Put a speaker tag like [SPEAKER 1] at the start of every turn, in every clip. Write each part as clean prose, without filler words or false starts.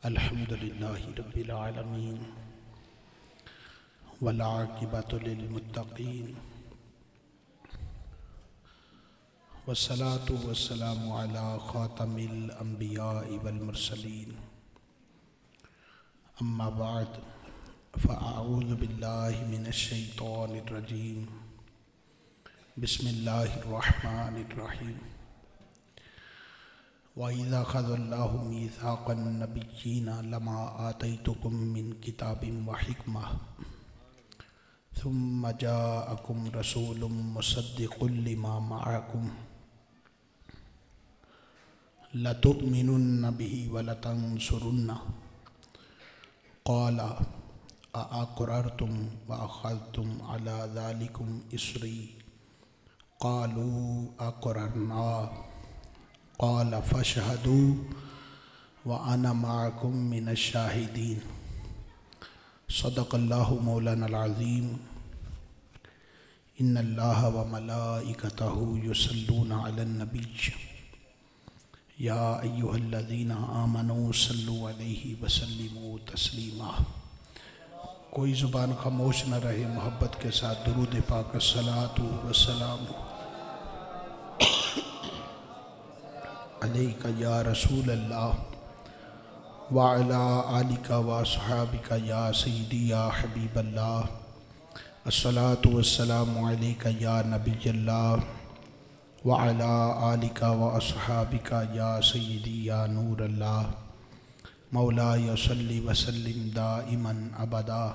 [SPEAKER 1] अल्हम्दुलिल्लाहि रब्बिल आलमीन वल आक़िबतु लिल मुत्तक़ीन वस्सलातु वस्सलामु अला ख़ातमिल अंबियाइ वल मुरसलीन अम्मा बाद फ़अऊज़ु बिल्लाहि मिनश शैतानिर रजीम बिस्मिल्लाहिर रहमानिर रहीम वइज़ा अख़ज़ल्लाहु मीसाक़न नबिय्यीना लमा आतैतुकुम मिन किताबिन व हिकमह सुम्मा जाअकुम रसूलुम मुसद्दिक़ुल लिमा मअकुम लतुअ्मिनुन्न बिही व लतंसुरुन्नह क़ाला अअक़ररतुम व अख़ज़्तुम अला ज़ालिकुम इस्री क़ालू अक़ररना क़ाल फ़शहदू व अना मअकुम मिनश शाहिदीन सदक़ल्लाहु मौलानल अज़ीम इन्नल्लाहा व मलाइकतहु युसल्लूना अलन नबिय्य या अय्युहल्लज़ीना आमनू सल्लु अलैहि व सल्लिमू तस्लीमा। कोई ज़ुबान खामोश न रहे, मोहब्बत के साथ दुरूद पाक सलातु व सलाम अलैका या रसूल अल्लाह व अला आलिका व अस्हाबिका या सय्यदी या हबीब अल्लाह अस्सलातु वस्सलामु अलैका या नबी अल्लाह व अला आलिका व अस्हाबिका या सय्यदी या नूर अल्लाह मौलाया सल्लि व सल्लिम दाइमन अबदा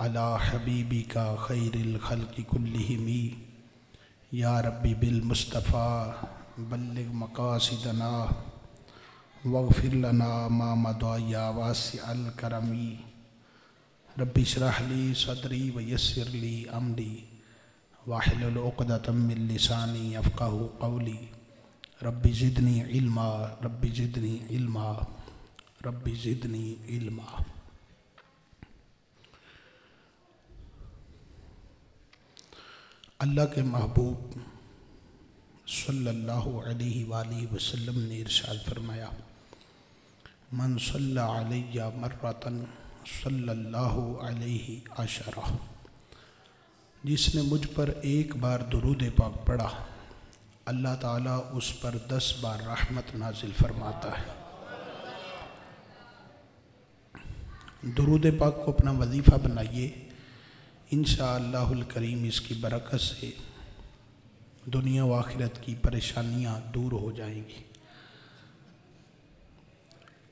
[SPEAKER 1] अला हबीबिका खैरिल खल्क़ि कुल्लिहिमी या रब्बी बिल मुस्तफ़ा बल्लिग मक़ासिदना वग़फ़िर लना मा मदा या वासिअल करमी रब्बि इश्रह ली सदरी व यस्सिर ली अमरी वाहिलुल उक़दतम मिन लिसानी यफ़क़हू क़ौली रब्बि ज़िदनी इल्मा रब्बि ज़िदनी इल्मा रब्बि ज़िदनी इल्मा। अल्लाह के महबूब सल्लल्लाहु अलैहि वालिहि वसल्लम ने इरशाद फरमाया, मन सल्ला अलैया मर्रतन सल्लल्लाहु अलैहि अशरा। जिसने मुझ पर एक बार दुरूद पाक पढ़ा, अल्लाह ताला उस पर 10 बार रहमत नाजिल फरमाता है। दुरूद पाक को अपना वजीफ़ा बनाइए, इंशाअल्लाहुल करीम इसकी बरकत से दुनिया व आखिरत की परेशानियाँ दूर हो जाएंगी।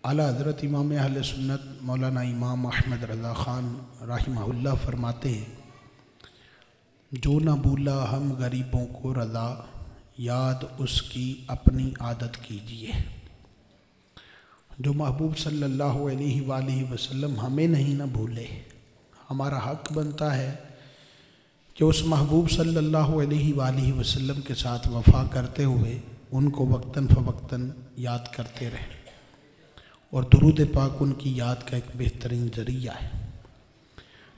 [SPEAKER 1] आला हज़रत इमाम अहले सुन्नत मौलाना इमाम अहमद रज़ा ख़ान रहिमहुल्लाह फरमाते हैं, जो न भूला हम गरीबों को रज़ा, याद उसकी अपनी आदत कीजिए। जो महबूब सल्लल्लाहु अलैहि वसल्लम हमें नहीं न भूले, हमारा हक़ बनता है कि उस महबूब सल्लल्लाहु अलैहि वसल्लम के साथ वफ़ा करते हुए उनको वक्तन फ़वक्तन याद करते रहें। और दुरूद पाक उनकी याद का एक बेहतरीन ज़रिया है।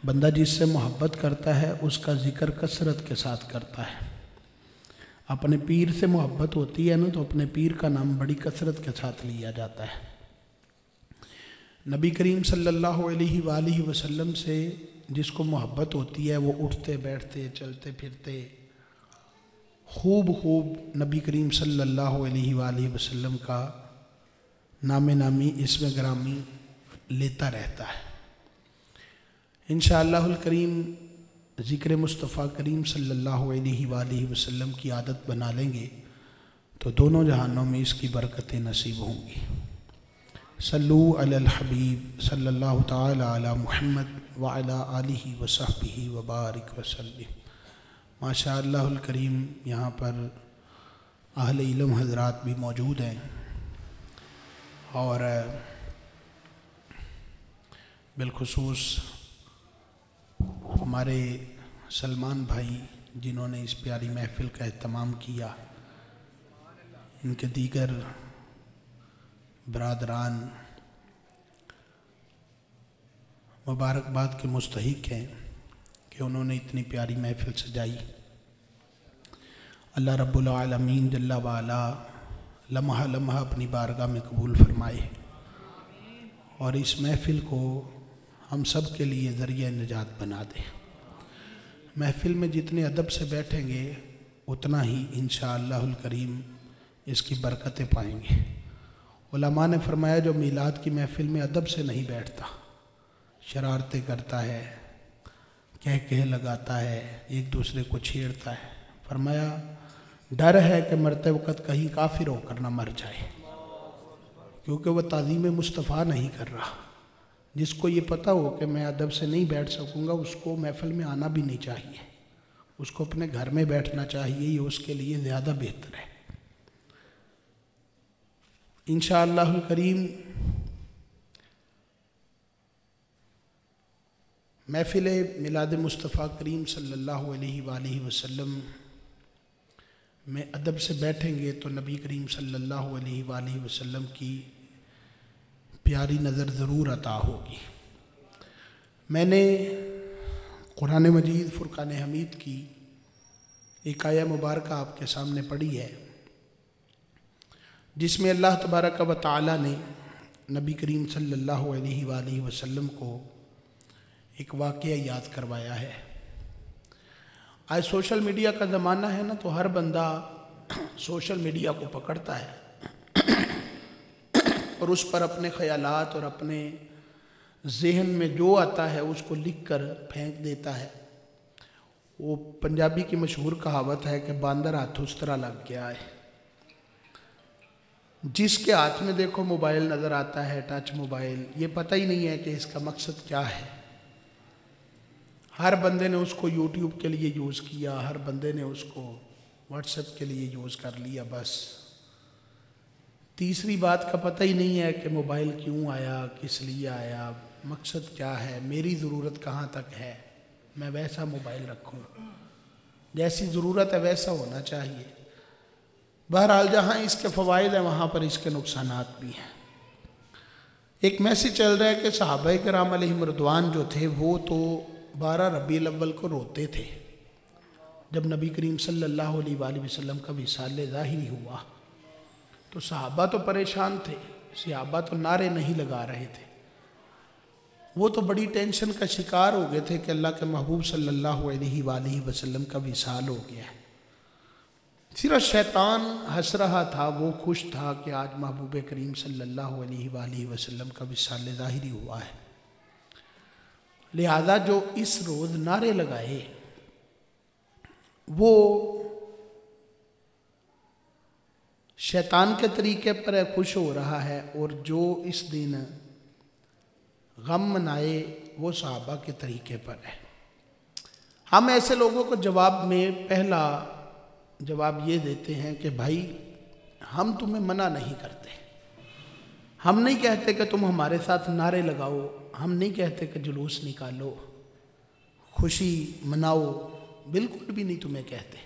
[SPEAKER 1] बंदा जिससे मोहब्बत करता है उसका ज़िक्र कसरत के साथ करता है। अपने पीर से मोहब्बत होती है ना, तो अपने पीर का नाम बड़ी कसरत के साथ लिया जाता है। नबी करीम सल्लल्लाहु अलैहि वसल्लम से जिसको मोहब्बत होती है वो उठते बैठते चलते फिरते खूब नबी करीम सल्लल्लाहु अलैहि वसल्लम का नामे नामी इसमें ग्रामी लेता रहता है। इंशाअल्लाहुल करीम ज़िक्र मुस्तफ़ा करीम सल्लल्लाहु अलैहि वसल्लम की आदत बना लेंगे तो दोनों जहानों में इसकी बरकतें नसीब होंगी। सल्लू अलल हबीब सल्लल्लाहु ताला अला मुहम्मद व अला आलिहि व सहबिहि व बारिक व सल्लिम। माशाअल्लाहुल करीम यहाँ पर अहले इल्म हज़रात भी मौजूद हैं और बिलखुसूस हमारे सलमान भाई जिन्होंने इस प्यारी महफ़िल का एहतमाम किया, इनके दीगर बरादरान मुबारकबाद के मुस्तहिक हैं कि उन्होंने इतनी प्यारी महफ़िल सजाई। अल्लाह रब्बुल आलमीन जल्ला वाला लम्हा लम्हा अपनी बारगाह में कबूल फरमाए और इस महफ़िल को हम सब के लिए ज़रिया निजात बना दे। महफ़िल में जितने अदब से बैठेंगे उतना ही इंशाअल्लाहुल करीम इसकी बरकतें पाएंगे। उलमा ने फरमाया जो मीलाद की महफ़िल में अदब से नहीं बैठता, शरारतें करता है, कह लगाता है, एक दूसरे को छेड़ता है, फरमाया डर है कि मरते वक़्त कहीं काफिर होकर ना मर जाए, क्योंकि वह ताज़ीम मुस्तफ़ा नहीं कर रहा। जिसको ये पता हो कि मैं अदब से नहीं बैठ सकूँगा, उसको महफ़िल में आना भी नहीं चाहिए, उसको अपने घर में बैठना चाहिए, ये उसके लिए ज़्यादा बेहतर है। इंशाअल्लाहुल करीम महफ़िल मिलाद मुस्तफ़ा करीम सल्लल्लाहु अलैहि वसल्लम में अदब से बैठेंगे तो नबी करीम सल्लल्लाहु अलैहि वसल्लम की प्यारी नज़र ज़रूर अता होगी। मैंने कुरान मजीद फ़ुरक़ान हमीद की एक आया मुबारक आपके सामने पढ़ी है, जिसमें अल्लाह तबारक व तआला ने नबी करीम सल्लल्लाहु अलैहि वसल्लम को एक वाक़या याद करवाया है। आज सोशल मीडिया का ज़माना है ना, तो हर बंदा सोशल मीडिया को पकड़ता है और उस पर अपने ख़यालात और अपने जहन में जो आता है उसको लिख कर फेंक देता है। वो पंजाबी की मशहूर कहावत है कि बांदर हाथ उस तरह लग गया है। जिसके हाथ में देखो मोबाइल नज़र आता है, टच मोबाइल, ये पता ही नहीं है कि इसका मकसद क्या है। हर बंदे ने उसको यूट्यूब के लिए यूज़ किया, हर बंदे ने उसको व्हाट्सएप के लिए यूज़ कर लिया, बस तीसरी बात का पता ही नहीं है कि मोबाइल क्यों आया, किस लिए आया, मकसद क्या है, मेरी ज़रूरत कहाँ तक है, मैं वैसा मोबाइल रखूँ, जैसी ज़रूरत है वैसा होना चाहिए। बहरहाल जहाँ इसके फ़वाइद हैं वहाँ पर इसके नुकसानात भी हैं। एक मैसेज चल रहा है कि सहाबाए किराम अलैहिम रिदवान जो थे वो तो 12 रबीउल अव्वल को रोते थे जब नबी करीम सल्लल्लाहु अलैहि वसल्लम का विसाल ज़ाहिरी हुआ, तो सहाबा तो परेशान थे, सहाबा तो नारे नहीं लगा रहे थे, वो तो बड़ी टेंशन का शिकार हो गए थे कि अल्लाह के महबूब सल्लल्लाहु अलैहि वसल्लम का विसाल हो गया है। सिर्फ शैतान हंस रहा था, वो खुश था कि आज महबूब करीम सल्लल्लाहु अलैहि वसल्लम का विसाल ज़ाहिरी हुआ है। लिहाजा जो इस रोज़ नारे लगाए वो शैतान के तरीके पर खुश हो रहा है, और जो इस दिन गम मनाए वो सहाबा के तरीके पर है। हम ऐसे लोगों को जवाब में पहला जवाब ये देते हैं कि भाई हम तुम्हें मना नहीं करते, हम नहीं कहते कि तुम हमारे साथ नारे लगाओ, हम नहीं कहते कि जुलूस निकालो, खुशी मनाओ, बिल्कुल भी नहीं तुम्हें कहते।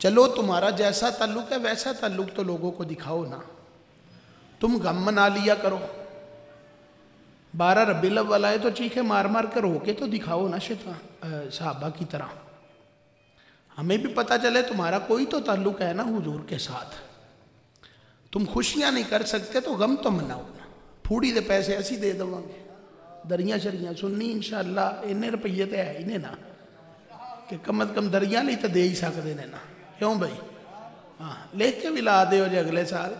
[SPEAKER 1] चलो तुम्हारा जैसा ताल्लुक़ है वैसा ताल्लुक़ तो लोगों को दिखाओ ना, तुम गम मना लिया करो। 12 रबीउल अव्वल आए तो चीखे मार मार कर रोके तो दिखाओ ना सहाबा की तरह, हमें भी पता चले तुम्हारा कोई तो ताल्लुक़ है ना हुजूर के साथ। तुम खुशियाँ नहीं कर सकते तो गम तो मनाओ ना। थोड़ी दे पैसे असी दे देवांगे, दरियाँ शरियाँ सुननी इंशाअल्लाह, इन्ने रुपये तो है ही ने ना कि कम अज कम दरिया नहीं तो दे ही सकते ने ना, क्यों भाई? हाँ, लिख के भी ला दे जो अगले साल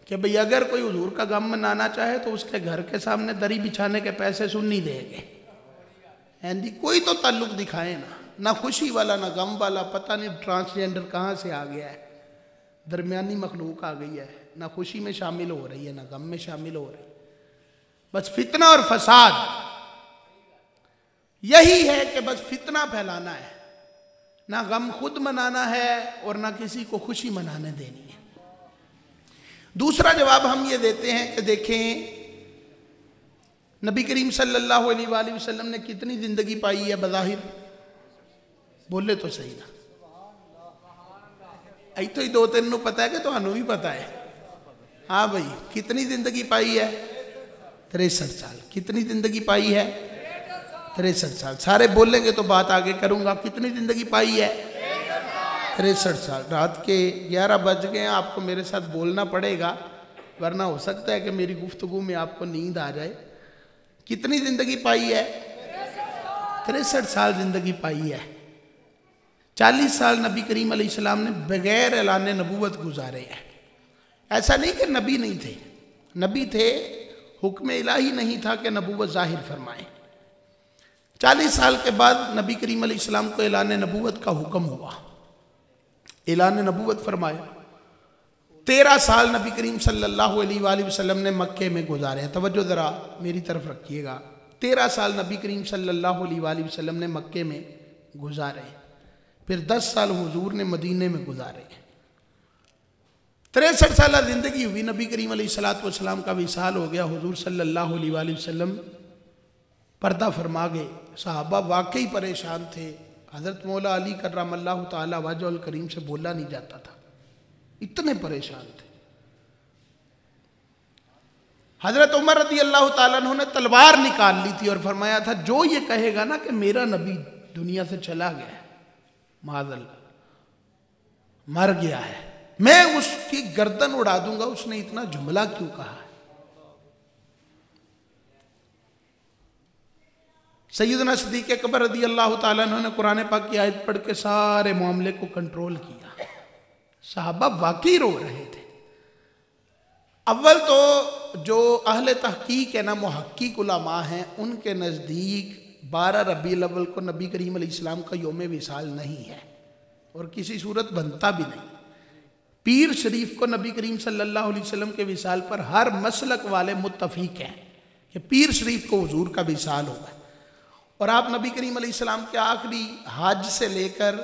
[SPEAKER 1] कि भाई अगर कोई हुजूर का गम मनाना चाहे तो उसके घर के सामने दरी बिछाने के पैसे सुन्नी देंगे। एंडी कोई तो ताल्लुक़ दिखाए ना खुशी वाला ना गम वाला। पता नहीं ट्रांसजेंडर कहाँ से आ गया है, दरमियानी मखलूक आ गई है, ना खुशी में शामिल हो रही है ना गम में शामिल हो रही, बस फितना और फसाद यही है कि बस फितना फैलाना है, ना गम खुद मनाना है और ना किसी को खुशी मनाने देनी है। दूसरा जवाब हम ये देते हैं कि देखें नबी करीम सल्लल्लाहु अलैहि वसल्लम ने कितनी ज़िंदगी पाई है बज़ाहिर, बोले तो सही ना। ऐ तो ही 2-3 पता है कि तुहानू भी पता है। हाँ भाई, कितनी ज़िंदगी पाई है? 63 साल। कितनी ज़िंदगी पाई है? 63 साल। सारे बोलेंगे तो बात आगे करूँगा। कितनी ज़िंदगी पाई है? 63 साल। रात के 11 बज गए, आपको मेरे साथ बोलना पड़ेगा वरना हो सकता है कि मेरी गुफ्तगू में आपको नींद आ जाए। कितनी जिंदगी पाई है? 63 साल जिंदगी पाई है। 40 साल नबी करीम अलैहिस्सलाम ने बगैर ऐलान नबूवत गुजारे हैं। ऐसा नहीं कि नबी नहीं थे, नबी थे, हुक्म इलाही नहीं था कि नबूवत जाहिर फरमाए। 40 साल के बाद नबी करीम अलैहिस्सलाम को ऐलान नबूवत का हुक्म हुआ, ऐलान नबूवत फरमाया। 13 साल नबी करीम सल्लल्लाहु अलैहि वसल्लम ने मक्के में गुजारे हैं। तवज्जो ज़रा मेरी तरफ रखिएगा। 13 साल नबी करीम सल्लल्लाहु अलैहि वसल्लम ने मक्के में गुजारे, फिर 10 साल हुजूर ने मदीने में गुजारे। 63 साल जिंदगी हुई। नबी करीम अलैहिस्सलातु वस्सलाम का विसाल हो गया। हुजूर सल्लल्लाहु अलैहि वसल्लम पर्दा फरमा गए। सहाबा वाकई परेशान थे। हज़रत मौला अली कर्रमल्लाहु ताला वजहुल करीम से बोला नहीं जाता था, इतने परेशान थे। हज़रत उमर रज़ी अल्लाह ताला अन्हु ने तलवार निकाल ली थी और फरमाया था, जो ये कहेगा ना कि मेरा नबी दुनिया से चला गया है, माज़अल्लाह मर गया है, मैं उसकी गर्दन उड़ा दूंगा। उसने इतना जुमला क्यों कहा है? सैयदना सिद्दीक़ अकबर रज़ी अल्लाह ताला अन्हु ने कुरान पाक की आयत पढ़ के सारे मामले को कंट्रोल किया। सहाबा वाकई रो रहे थे। अव्वल तो जो अहले तहकीक है ना, मुहक्किक उलमा हैं, उनके नज़दीक 12 रबीउल अव्वल को नबी करीम अलैहिस्सलाम का यौम विसाल नहीं है और किसी सूरत बनता भी नहीं। पीर शरीफ को नबी करीम सल्लल्लाहु अलैहि वसल्लम के विसाल पर हर मसलक वाले मुत्तफिक हैं कि पीर शरीफ को हुजूर का विसाल होगा। और आप नबी करीम अलैहिस्सलाम के आखिरी हज से लेकर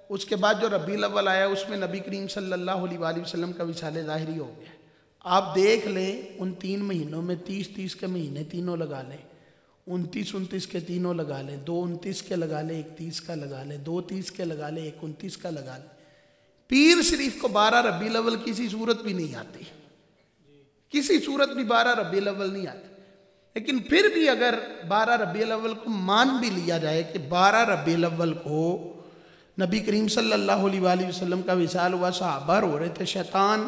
[SPEAKER 1] उसके बाद जो रबीउल अव्वल आया उसमें नबी करीम सल्लल्लाहु अलैहि वसल्लम का विसाल ज़ाहिरी हो गया। आप देख लें, उन 3 महीनों में 30-30 के महीने तीनों लगा लें, 29-29 के तीनों लगा लें, 2 29 के लगा लें, 1 30 का लगा लें, 2 30 के लगा लें, 1 29 का लगा लें। पीर शरीफ को 12 रबीउल अव्वल किसी सूरत भी नहीं आती, किसी सूरत भी 12 रबीउल अव्वल नहीं आती। लेकिन फिर भी अगर 12 रबीउल अव्वल को मान भी लिया जाए कि 12 रबीउल अव्वल को नबी करीम सल्लल्लाहु अलैहि वसल्लम का विसाल हुआ, सहाबा रो रहे थे, शैतान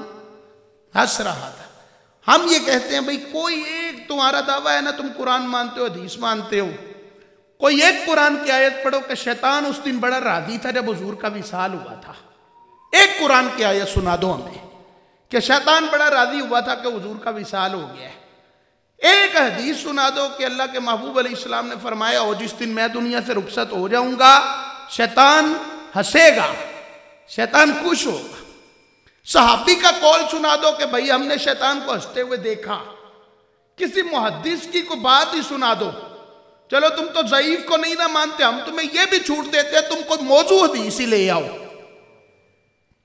[SPEAKER 1] हंस रहा था। हम ये कहते हैं भाई कोई एक तुम्हारा दावा है ना, तुम कुरान मानते हो, हदीस मानते हो, कोई एक कुरान की आयत पढ़ो कि शैतान उस दिन बड़ा राजी था जब हुजूर का विसाल हुआ था। एक कुरान की आयत सुना दो हमें कि शैतान बड़ा राजी हुआ था कि हुजूर का विसाल हो गया है। एक हदीस सुना दो कि अल्लाह के महबूब अलैहिस्सलाम ने फरमाया हो, जिस दिन मैं दुनिया से रुखसत हो जाऊंगा शैतान हंसेगा, शैतान खुश होगा। सहाबी का कौल सुना दो कि भाई हमने शैतान को हंसते हुए देखा। किसी मुहद्दिस की कोई बात ही सुना दो। चलो तुम तो ज़ईफ को नहीं ना मानते, हम तुम्हें यह भी छूट देते हैं, तुम कोई मौजू हदीस ही ले आओ,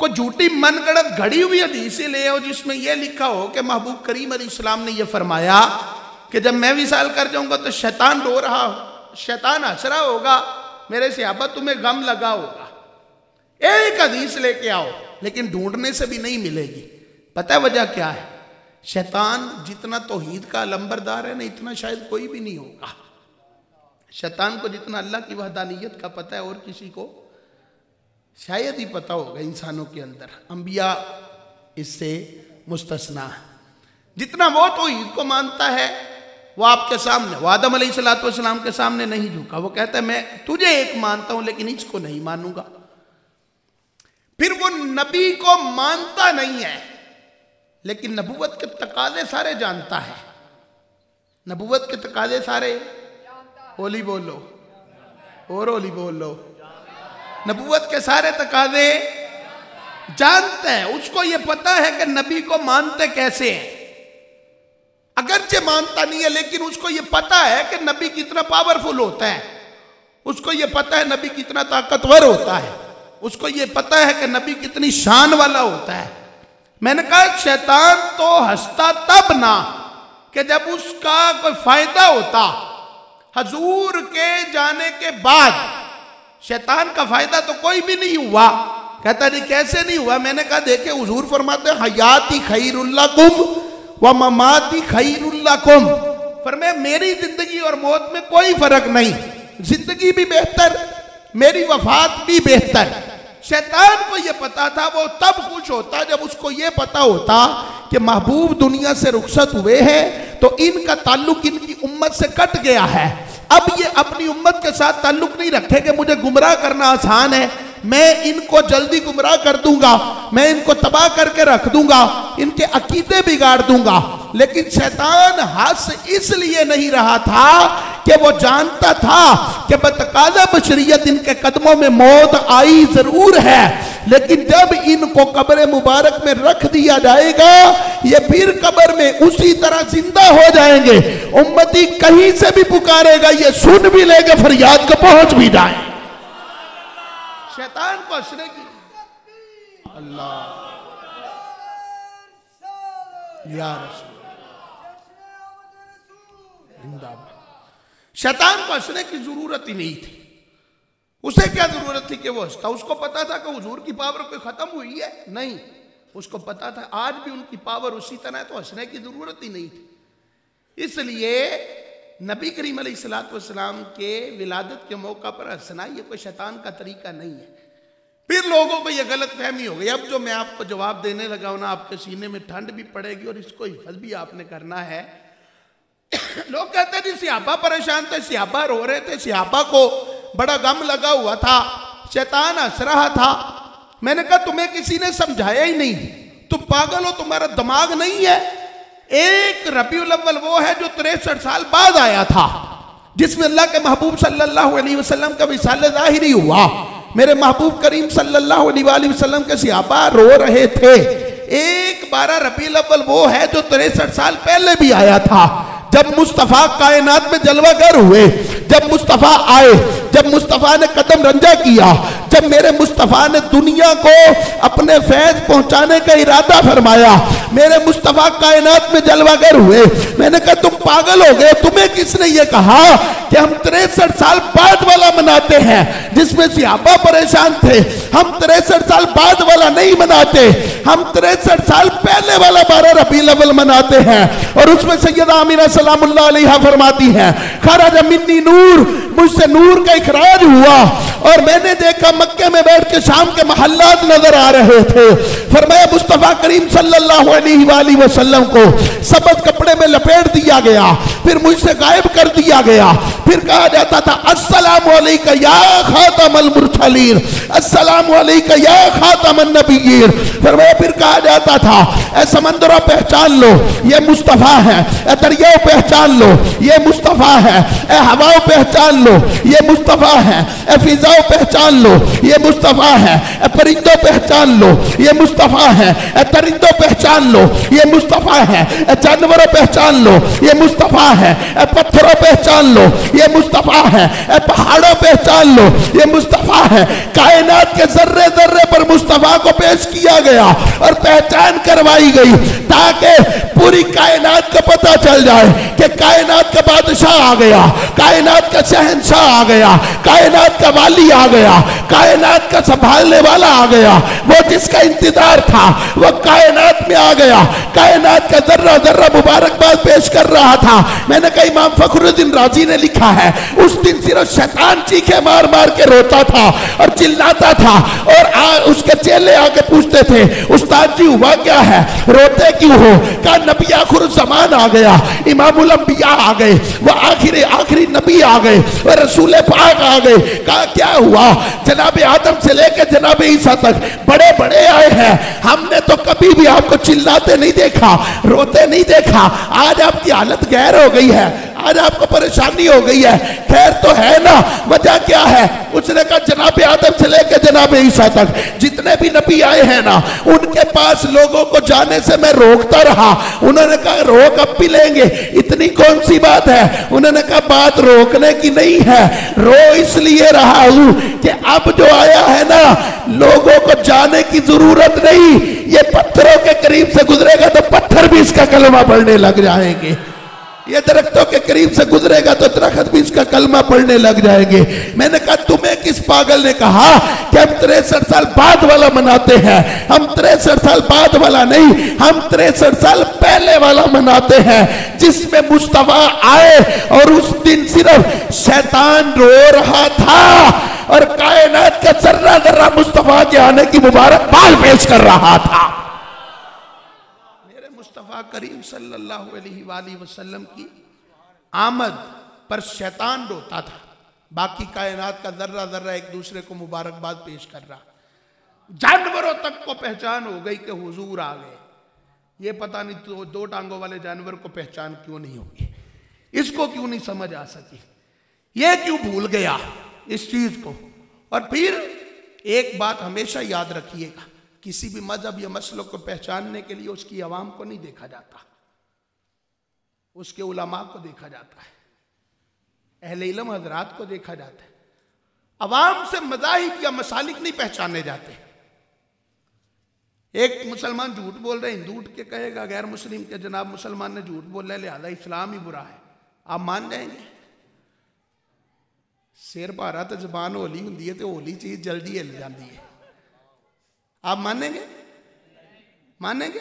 [SPEAKER 1] कोई झूठी मनगढ़ंत घड़ी हुई हदीस ही ले आओ जिसमें यह लिखा हो कि महबूब करीम अलैहिस्सलाम ने यह फरमाया कि जब मैं विसाल कर जाऊंगा तो शैतान रो रहा हो, शैतान हंस रहा होगा, मेरे सहाबा तुम्हें गम लगा होगा। एक हदीस लेके आओ, लेकिन ढूंढने से भी नहीं मिलेगी। पता है वजह क्या है? शैतान जितना तौहीद का लंबरदार है ना, इतना शायद कोई भी नहीं होगा। शैतान को जितना अल्लाह की वहदानियत का पता है और किसी को शायद ही पता होगा इंसानों के अंदर, अंबिया इससे मुस्तस्ना है। जितना वो तौहीद को मानता है वो आपके सामने, वो आदम अलैहिस्सलातु वस्सलाम के सामने नहीं झुका। वो कहता है मैं तुझे एक मानता हूं लेकिन इसको नहीं मानूंगा। फिर वो नबी को मानता नहीं है लेकिन नबूवत के तकाजे सारे जानता है। नबूवत के तकाजे सारे, होली बोलो और होली बोलो, नबूवत के सारे तकाजे जानता है। उसको ये पता है कि नबी को मानते कैसे हैं। अगरचे मानता नहीं है लेकिन उसको ये पता है कि नबी कितना पावरफुल होता है, उसको ये पता है नबी कितना ताकतवर होता है, उसको ये पता है कि नबी कितनी शान वाला होता है। मैंने कहा शैतान तो हंसता तब ना कि जब उसका कोई फायदा होता। हुजूर के जाने के बाद शैतान का फायदा तो कोई भी नहीं हुआ। कहता नहीं कैसे नहीं हुआ? मैंने कहा देखे हुजूर फरमाते हयाती खैरुल्लकुम व ममाती खैरुल्लकुम, फरमाया मेरी जिंदगी और मौत में कोई फर्क नहीं, जिंदगी भी बेहतर, मेरी वफात भी बेहतर। शैतान को ये पता था, वो तब खुश होता जब उसको ये पता होता कि महबूब दुनिया से रुखसत हुए हैं तो इनका ताल्लुक इनकी उम्मत से कट गया है। अब ये अपनी उम्मत के साथ ताल्लुक नहीं रखेंगे, मुझे गुमराह करना आसान है, मैं इनको जल्दी गुमराह कर दूंगा, मैं इनको तबाह करके रख दूंगा, इनके अकीदे बिगाड़ दूंगा। लेकिन शैतान हंस इसलिए नहीं रहा था कि वो जानता था कि बतकाज़ा बशरियत इनके कदमों में मौत आई जरूर है, लेकिन जब इनको कब्र मुबारक में रख दिया जाएगा ये फिर कब्र में उसी तरह जिंदा हो जाएंगे। उम्मती कहीं से भी पुकारेगा ये सुन भी लेंगे, फरियाद को पहुंच भी जाए। शैतान को हंसने की अल्लाह या रसूल, शैतान को हंसने की जरूरत ही नहीं थी। उसे क्या जरूरत थी कि वो हंसता? उसको पता था कि हुजूर की पावर कोई खत्म हुई है? नहीं, उसको पता था आज भी उनकी पावर उसी तरह है, तो हंसने की जरूरत ही नहीं थी। इसलिए नबी करीम अलैहिस्सलाम के विलादत के मौका पर हंसना ये कोई शैतान का तरीका नहीं है। फिर लोगों को ये गलत फहमी हो गई। अब जो मैं आपको जवाब देने लगा हूं ना, आपके सीने में ठंड भी पड़ेगी और इसको हिफाजत भी आपने करना है। लोग कहते थे सिहाबा परेशान थे, सिहाबा रो रहे थे, सिहाबा को बड़ा गम लगा हुआ था, शैतान हंस रहा था। मैंने कहा तुम्हें किसी ने समझाया ही नहीं, तुम पागल हो, तुम्हारा दिमाग नहीं है। एक रबीउल अव्वल वो है जो 63 साल बाद आया था, जिसमें अल्लाह के महबूब सल्लल्लाहु अलैहि वसल्लम का विसाल ज़ाहिरी हुआ। मेरे महबूब करीम सल्लल्लाहु अलैहि वसल्लम के सिहाबा रो रहे थे। एक 12 रबीउल अव्वल वो है जो 63 साल पहले भी आया था, जब मुस्तफ़ा कायनात में जलवागर हुए, जब मुस्तफ़ा आए, जब मुस्तफ़ा ने कदम रंजा किया, जब मेरे मुस्तफ़ा ने दुनिया को अपने फैज पहुंचाने का इरादा फरमाया, मेरे मुस्तफ़ा कायनात में जलवागर हुए। मैंने कहा तुम पागल हो गए, तुम्हें किसने ये कहा कि हम 63 साल बाद वाला मनाते हैं जिसमें सिहाबा परेशान थे? हम 63 साल बाद वाला नहीं मनाते, हम 63 साल पहले वाला 12 रबीउल अव्वल मनाते हैं। और उसमें सैयदा आमिना सलामुल्लाह अलैहा फरमाती हैं, खरज मिन्नी नूर, मुझसे नूर का इखराज हुआ और मैंने देखा मक्के में बैठ के शाम के महल्लात नजर आ रहे थे। फरमाया मुस्तफ़ा करीम सल्लल्लाहु अलैहि वसल्लम को सब्ज़ कपड़े में लपेट दिया गया, फिर मुझसे गायब कर दिया गया। फिर कहा जाता था अस्सलामु अलैका या खातमुल मुरसलीन, अस्सलामु अलैका या खातमुन नबिय्यीन। फरमाया फिर कहा जाता था ए समंदरों पहचान लो ये मुस्तफ़ा है, ए दरियाओं पहचान लो ये मुस्तफ़ा है, ए हवाओं पहचान लो ये मुस्तफ़ा है, ए फिजाओं पहचान लो ये मुस्तफ़ा है, ए परिंदों पहचान लो ये मुस्तफ़ा है, ए परिंदों पहचान लो ये मुस्तफ़ा है, ए जानवरों पहचान लो ये मुस्तफ़ा है, ए पत्थरों पहचान लो ये मुस्तफ़ा है, ए पहाड़ों पहचान लो ये मुस्तफ़ा है। कायनात के जर्रे जर्रे पर मुस्तफ़ा को पेश किया गया और पहचान करवाई गई ताकि पूरी कायनात को पता चल जाए कि कायनात का बादशाह आ गया, कायनात का शहंशाह आ गया, कायनात का वाली आ गया, कायनात का संभालने वाला आ गया। वो जिसका इंतजार था वो कायनात में आ गया, कायनात का जर्रा जर्रा मुबारकबाद पेश कर रहा था। मैंने कहा इमाम फखरुद्दीन राजी ने लिखा है उस दिन सिर्फ शैतान चीखे मार मार के रोता था और चिल्लाता था और उसके चेले आके पूछते थे उस्ताद जी हुआ क्या है, रोते क्यों हो? कहा नबी आखिर ज़मान आ गया, इमामुल अंबिया आ गए, वो आखिरी नबी आ गए और रसूल पाक आ गए। कहा क्या हुआ? जनाब आदम से लेकर जनाब ईसा तक बड़े बड़े आए हैं, हमने तो कभी भी आपको चिल्लाते नहीं देखा, रोते नहीं देखा। आज आपकी हालत गैर हो गई है, आज आपको परेशानी हो गई है, खैर तो है ना? वजह क्या है? उसने कहा जनाब आदम से लेकर जनाब ईसा तक जितने भी नबी आए हैं ना, उनके पास लोगों को जाने से मैं रोकता रहा। उन्होंने कहा रोक अब भी लेंगे, इतनी कौन सी बात है? उन्होंने कहा बात रोकने की नहीं है, रो इसलिए रहा हूं कि अब जो आया है ना लोगों को जाने की जरूरत नहीं, ये पत्थरों के करीब से गुजरेगा तो पत्थर भी इसका कलमा पढ़ने लग जाएंगे। ये दरख्तों के करीब से गुजरेगा तो दरख्त भी इसका कलमा पढ़ने लग जाएंगे। मैंने कहा तुम्हें किस पागल ने कहा कि हम 63 साल बाद वाला मनाते हैं? हम 63 साल बाद वाला नहीं, हम 63 साल पहले वाला मनाते हैं, जिसमें मुस्तफा आए और उस दिन सिर्फ शैतान रो रहा था और कायनात का जर्रा जर्रा मुस्तफा के आने की मुबारकबाद पेश कर रहा था। मेरे मुस्तफा करीम सल्लल्लाहु अलैहि वसल्लम की आमद पर शैतान रोता था, बाकी कायनात का जर्रा जर्रा एक दूसरे को मुबारकबाद पेश कर रहा। जानवरों तक को पहचान हो गई कि हुजूर आ गए। ये पता नहीं तो 2 टांगों वाले जानवर को पहचान क्यों नहीं होगी, इसको क्यों नहीं समझ आ सकी, ये क्यों भूल गया इस चीज को। और फिर एक बात हमेशा याद रखिएगा, किसी भी मजहब या मसलक को पहचानने के लिए उसकी अवाम को नहीं देखा जाता, उसके उलमा को देखा जाता है, अहले इल्म हजरात को देखा जाता है। अवाम से मज़ाहिब या मसालिक नहीं पहचाने जाते। एक मुसलमान झूठ बोल रहे, हिंदू उठ के कहेगा गैर मुस्लिम के जनाब मुसलमान ने झूठ बोला है लिहाजा इस्लाम ही बुरा है, आप मान जाएंगे? सिर भारा तो जबान होली होंगी है, तो होली चीज जल्दी हिल जाती है। आप मानेंगे? मानेंगे?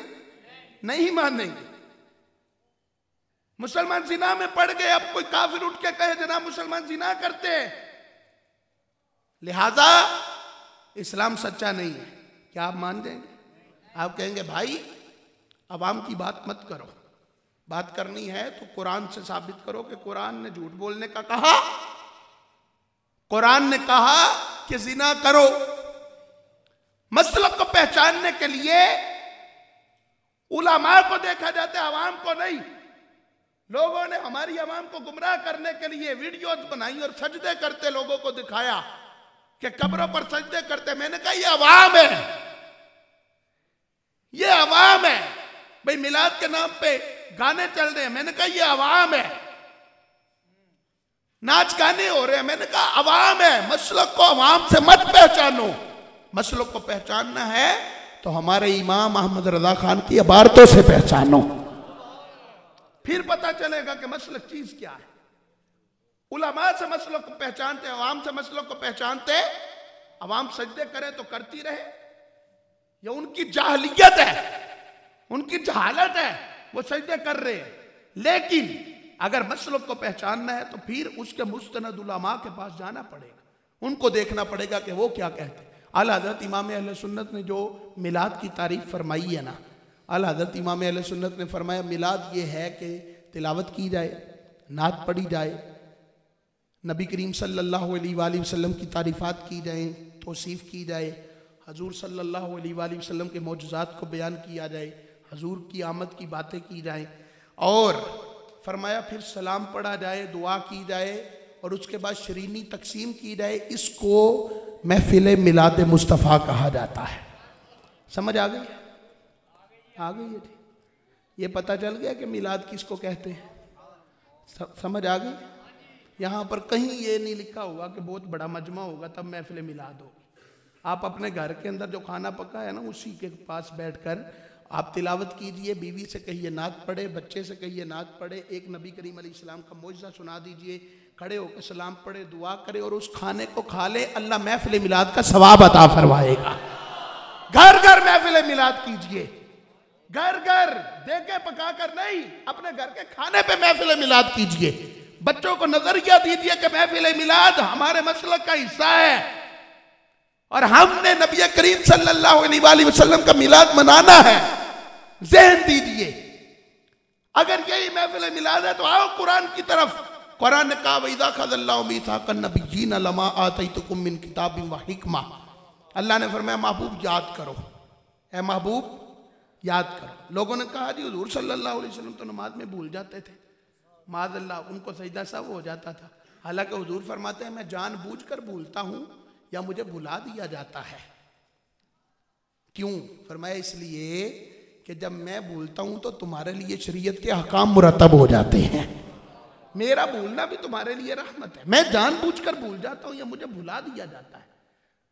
[SPEAKER 1] नहीं मानेंगे। मुसलमान जिना में पड़ गए, अब कोई काफिर उठ के कहे जनाब मुसलमान जिना करते हैं, लिहाजा इस्लाम सच्चा नहीं है, क्या आप मान जाएंगे? आप कहेंगे भाई अवाम की बात मत करो, बात करनी है तो कुरान से साबित करो कि कुरान ने झूठ बोलने का कहा, कुरान ने कहा कि जिना करो। मसलक को पहचानने के लिए उलमा को देखा जाता है, अवाम को नहीं। लोगों ने हमारी अवाम को गुमराह करने के लिए वीडियोज बनाई और सजदे करते लोगों को दिखाया कि कब्रों पर सजदे करते। मैंने कहा ये अवाम है, ये अवाम है। भाई मिलाद के नाम पे गाने चल रहे हैं, मैंने कहा ये अवाम है। नाच गाने हो रहे हैं, मैंने कहा अवाम है। मसलक को अवाम से मत पहचानो, मसलक को पहचानना है तो हमारे इमाम अहमद रजा खान की इबारतों से पहचानो, फिर पता चलेगा कि मसलक चीज क्या है। उलमा से मसलक को पहचानते, अवाम से मसलक को पहचानते। अवाम सजदे करे तो करती रहे, ये उनकी जाहलियत है, उनकी जहालत है, वो सजदे कर रहे हैं। लेकिन अगर मसलक को पहचानना है तो फिर उसके मुस्तनद उलमा के पास जाना पड़ेगा, उनको देखना पड़ेगा कि वो क्या कहते हैं। आला हज़रत इमाम अहले सुन्नत ने जो मिलाद की तारीफ फरमाई है ना, आला हज़रत इमाम अहले सुन्नत ने फरमाया मिलाद ये है कि तिलावत की जाए, नात पढ़ी जाए, नबी करीम सल्लल्लाहु अलैहि वसल्लम की तारीफ़ात की जाए, तौसीफ़ की जाए, हजूर सल्लल्लाहु अलैहि वसल्लम के मौजज़ात को बयान किया जाए, हजूर की आमद की बातें की जाए, और फरमाया फिर सलाम पढ़ा जाए, दुआ की जाए और उसके बाद शरीनी तकसीम की जाए। इसको महफिल मिलाद मुस्तफ़ा कहा जाता है। समझ आ गई? आ गई है? ये पता चल गया कि मिलाद किसको कहते हैं? समझ आ गई? यहाँ पर कहीं ये नहीं लिखा होगा कि बहुत बड़ा मजमा होगा तब महफिल मिलाद होगी। आप अपने घर के अंदर जो खाना पका है ना, उसी के पास बैठकर आप तिलावत कीजिए, बीवी से कहिए नात पढ़े, बच्चे से कहिए नात पढ़े, एक नबी करीम अलैहिस्सलाम का मौजज़ा सुना दीजिए, खड़े होकर सलाम पढ़े, दुआ करे और उस खाने को खा ले, अल्लाह महफिल मिलाद का सवाब अता फरमाएगा। घर घर महफिल मिलाद कीजिए, घर घर देके पका कर नहीं, अपने घर के खाने पे महफिल मिलाद कीजिए। बच्चों को नजरिया दीजिए कि महफिल मिलाद हमारे मसलक का हिस्सा है और हमने नबी करीम सल्लल्लाहु अलैहि वसल्लम का मिलाद मनाना है। ज़हन दीजिए, अगर यही महफिल मिलाद है तो आओ कुरान की तरफ। कुरान ने कहा वइज़ा ख़ज़ल्लाहु मीसाक़न नबिय्यीन लमा आतैतुकुम मिन किताबिन व हिकमा। अल्लाह ने फरमाया महबूब याद करो, ए महबूब याद करो। लोगों ने कहा जी हुज़ूर सल्लल्लाहु अलैहि वसल्लम तो नमाज में भूल जाते थे, माज़अल्लाह उनको सजदा सब हो जाता था। हालांकि हुज़ूर फरमाते हैं मैं जानबूझकर भूलता हूँ या मुझे भुला दिया जाता है। क्यों? फरमाया इसलिए कि जब मैं भूलता हूँ तो तुम्हारे लिए शरीयत के अहकाम मुरतब हो जाते हैं। मेरा भूलना भी तुम्हारे लिए रहमत है। मैं जानबूझकर भूल जाता हूँ या मुझे भुला दिया जाता है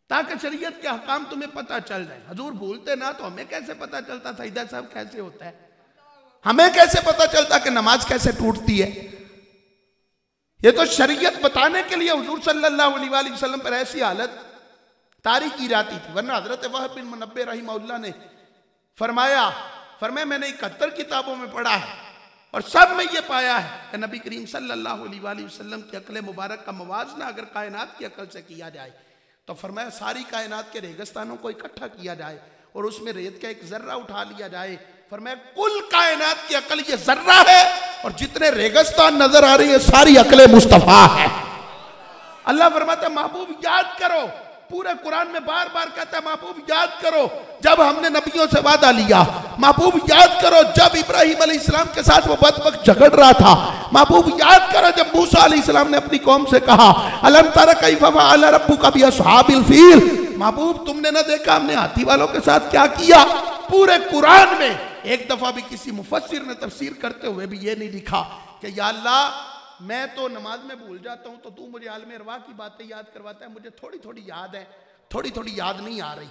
[SPEAKER 1] ताकि शरीयत के अहकाम तुम्हें पता चल जाए। हजूर भूलते ना तो हमें कैसे पता चलता सजदा साहब कैसे होता है? हमें कैसे पता चलता कि नमाज कैसे टूटती है? ये तो शरीयत बताने के लिए हुजूर सल्लल्लाहु अलैहि वसल्लम पर ऐसी हालत तारी की जाती थी, वरना हजरत वहब बिन मुनब्बे रहिमहुल्लाह ने फरमाया मैंने 71 किताबों में पढ़ा है और सब में ये पाया है कि नबी करीम सल्लल्लाहु अलैहि वसल्लम की अक्ल मुबारक का मुवाजना अगर कायनात की अक्ल से किया जाए तो फरमाया सारी कायनात के रेगिस्तानों को इकट्ठा किया जाए और उसमें रेत का एक जर्रा उठा लिया जाए, फरमाया कुल कायनात की अक्ल ये जर्रा है और जितने रेगिस्तान नजर आ रही है सारी अक्ल मुस्तफा है। अल्लाह फरमाता है महबूब याद करो, पूरे कुरान में बार बार कहता है महबूब याद करो जब हमने नबियों से वादा लिया, महबूब याद करो जब इब्राहिम अलैहिस्सलाम के साथ वो बदबख्त झगड़ रहा था, महबूब याद करो जब मूसा अलैहिस्सलाम ने अपनी कौम से कहा अलम तरा कैफ़ फ़अल रब्बुका बि अस्हाबिल फील, महबूब तुमने ना देखा हमने हाथी वालों के साथ क्या किया। पूरे कुरान में एक दफा भी किसी मुफस्सिर ने तफसीर करते हुए भी ये नहीं लिखा कि या अल्लाह मैं तो नमाज में भूल जाता हूं तो तू मुझे आलमे अरवाह की बातें याद करवाता है, मुझे थोड़ी थोड़ी याद है, थोड़ी थोड़ी याद नहीं आ रही।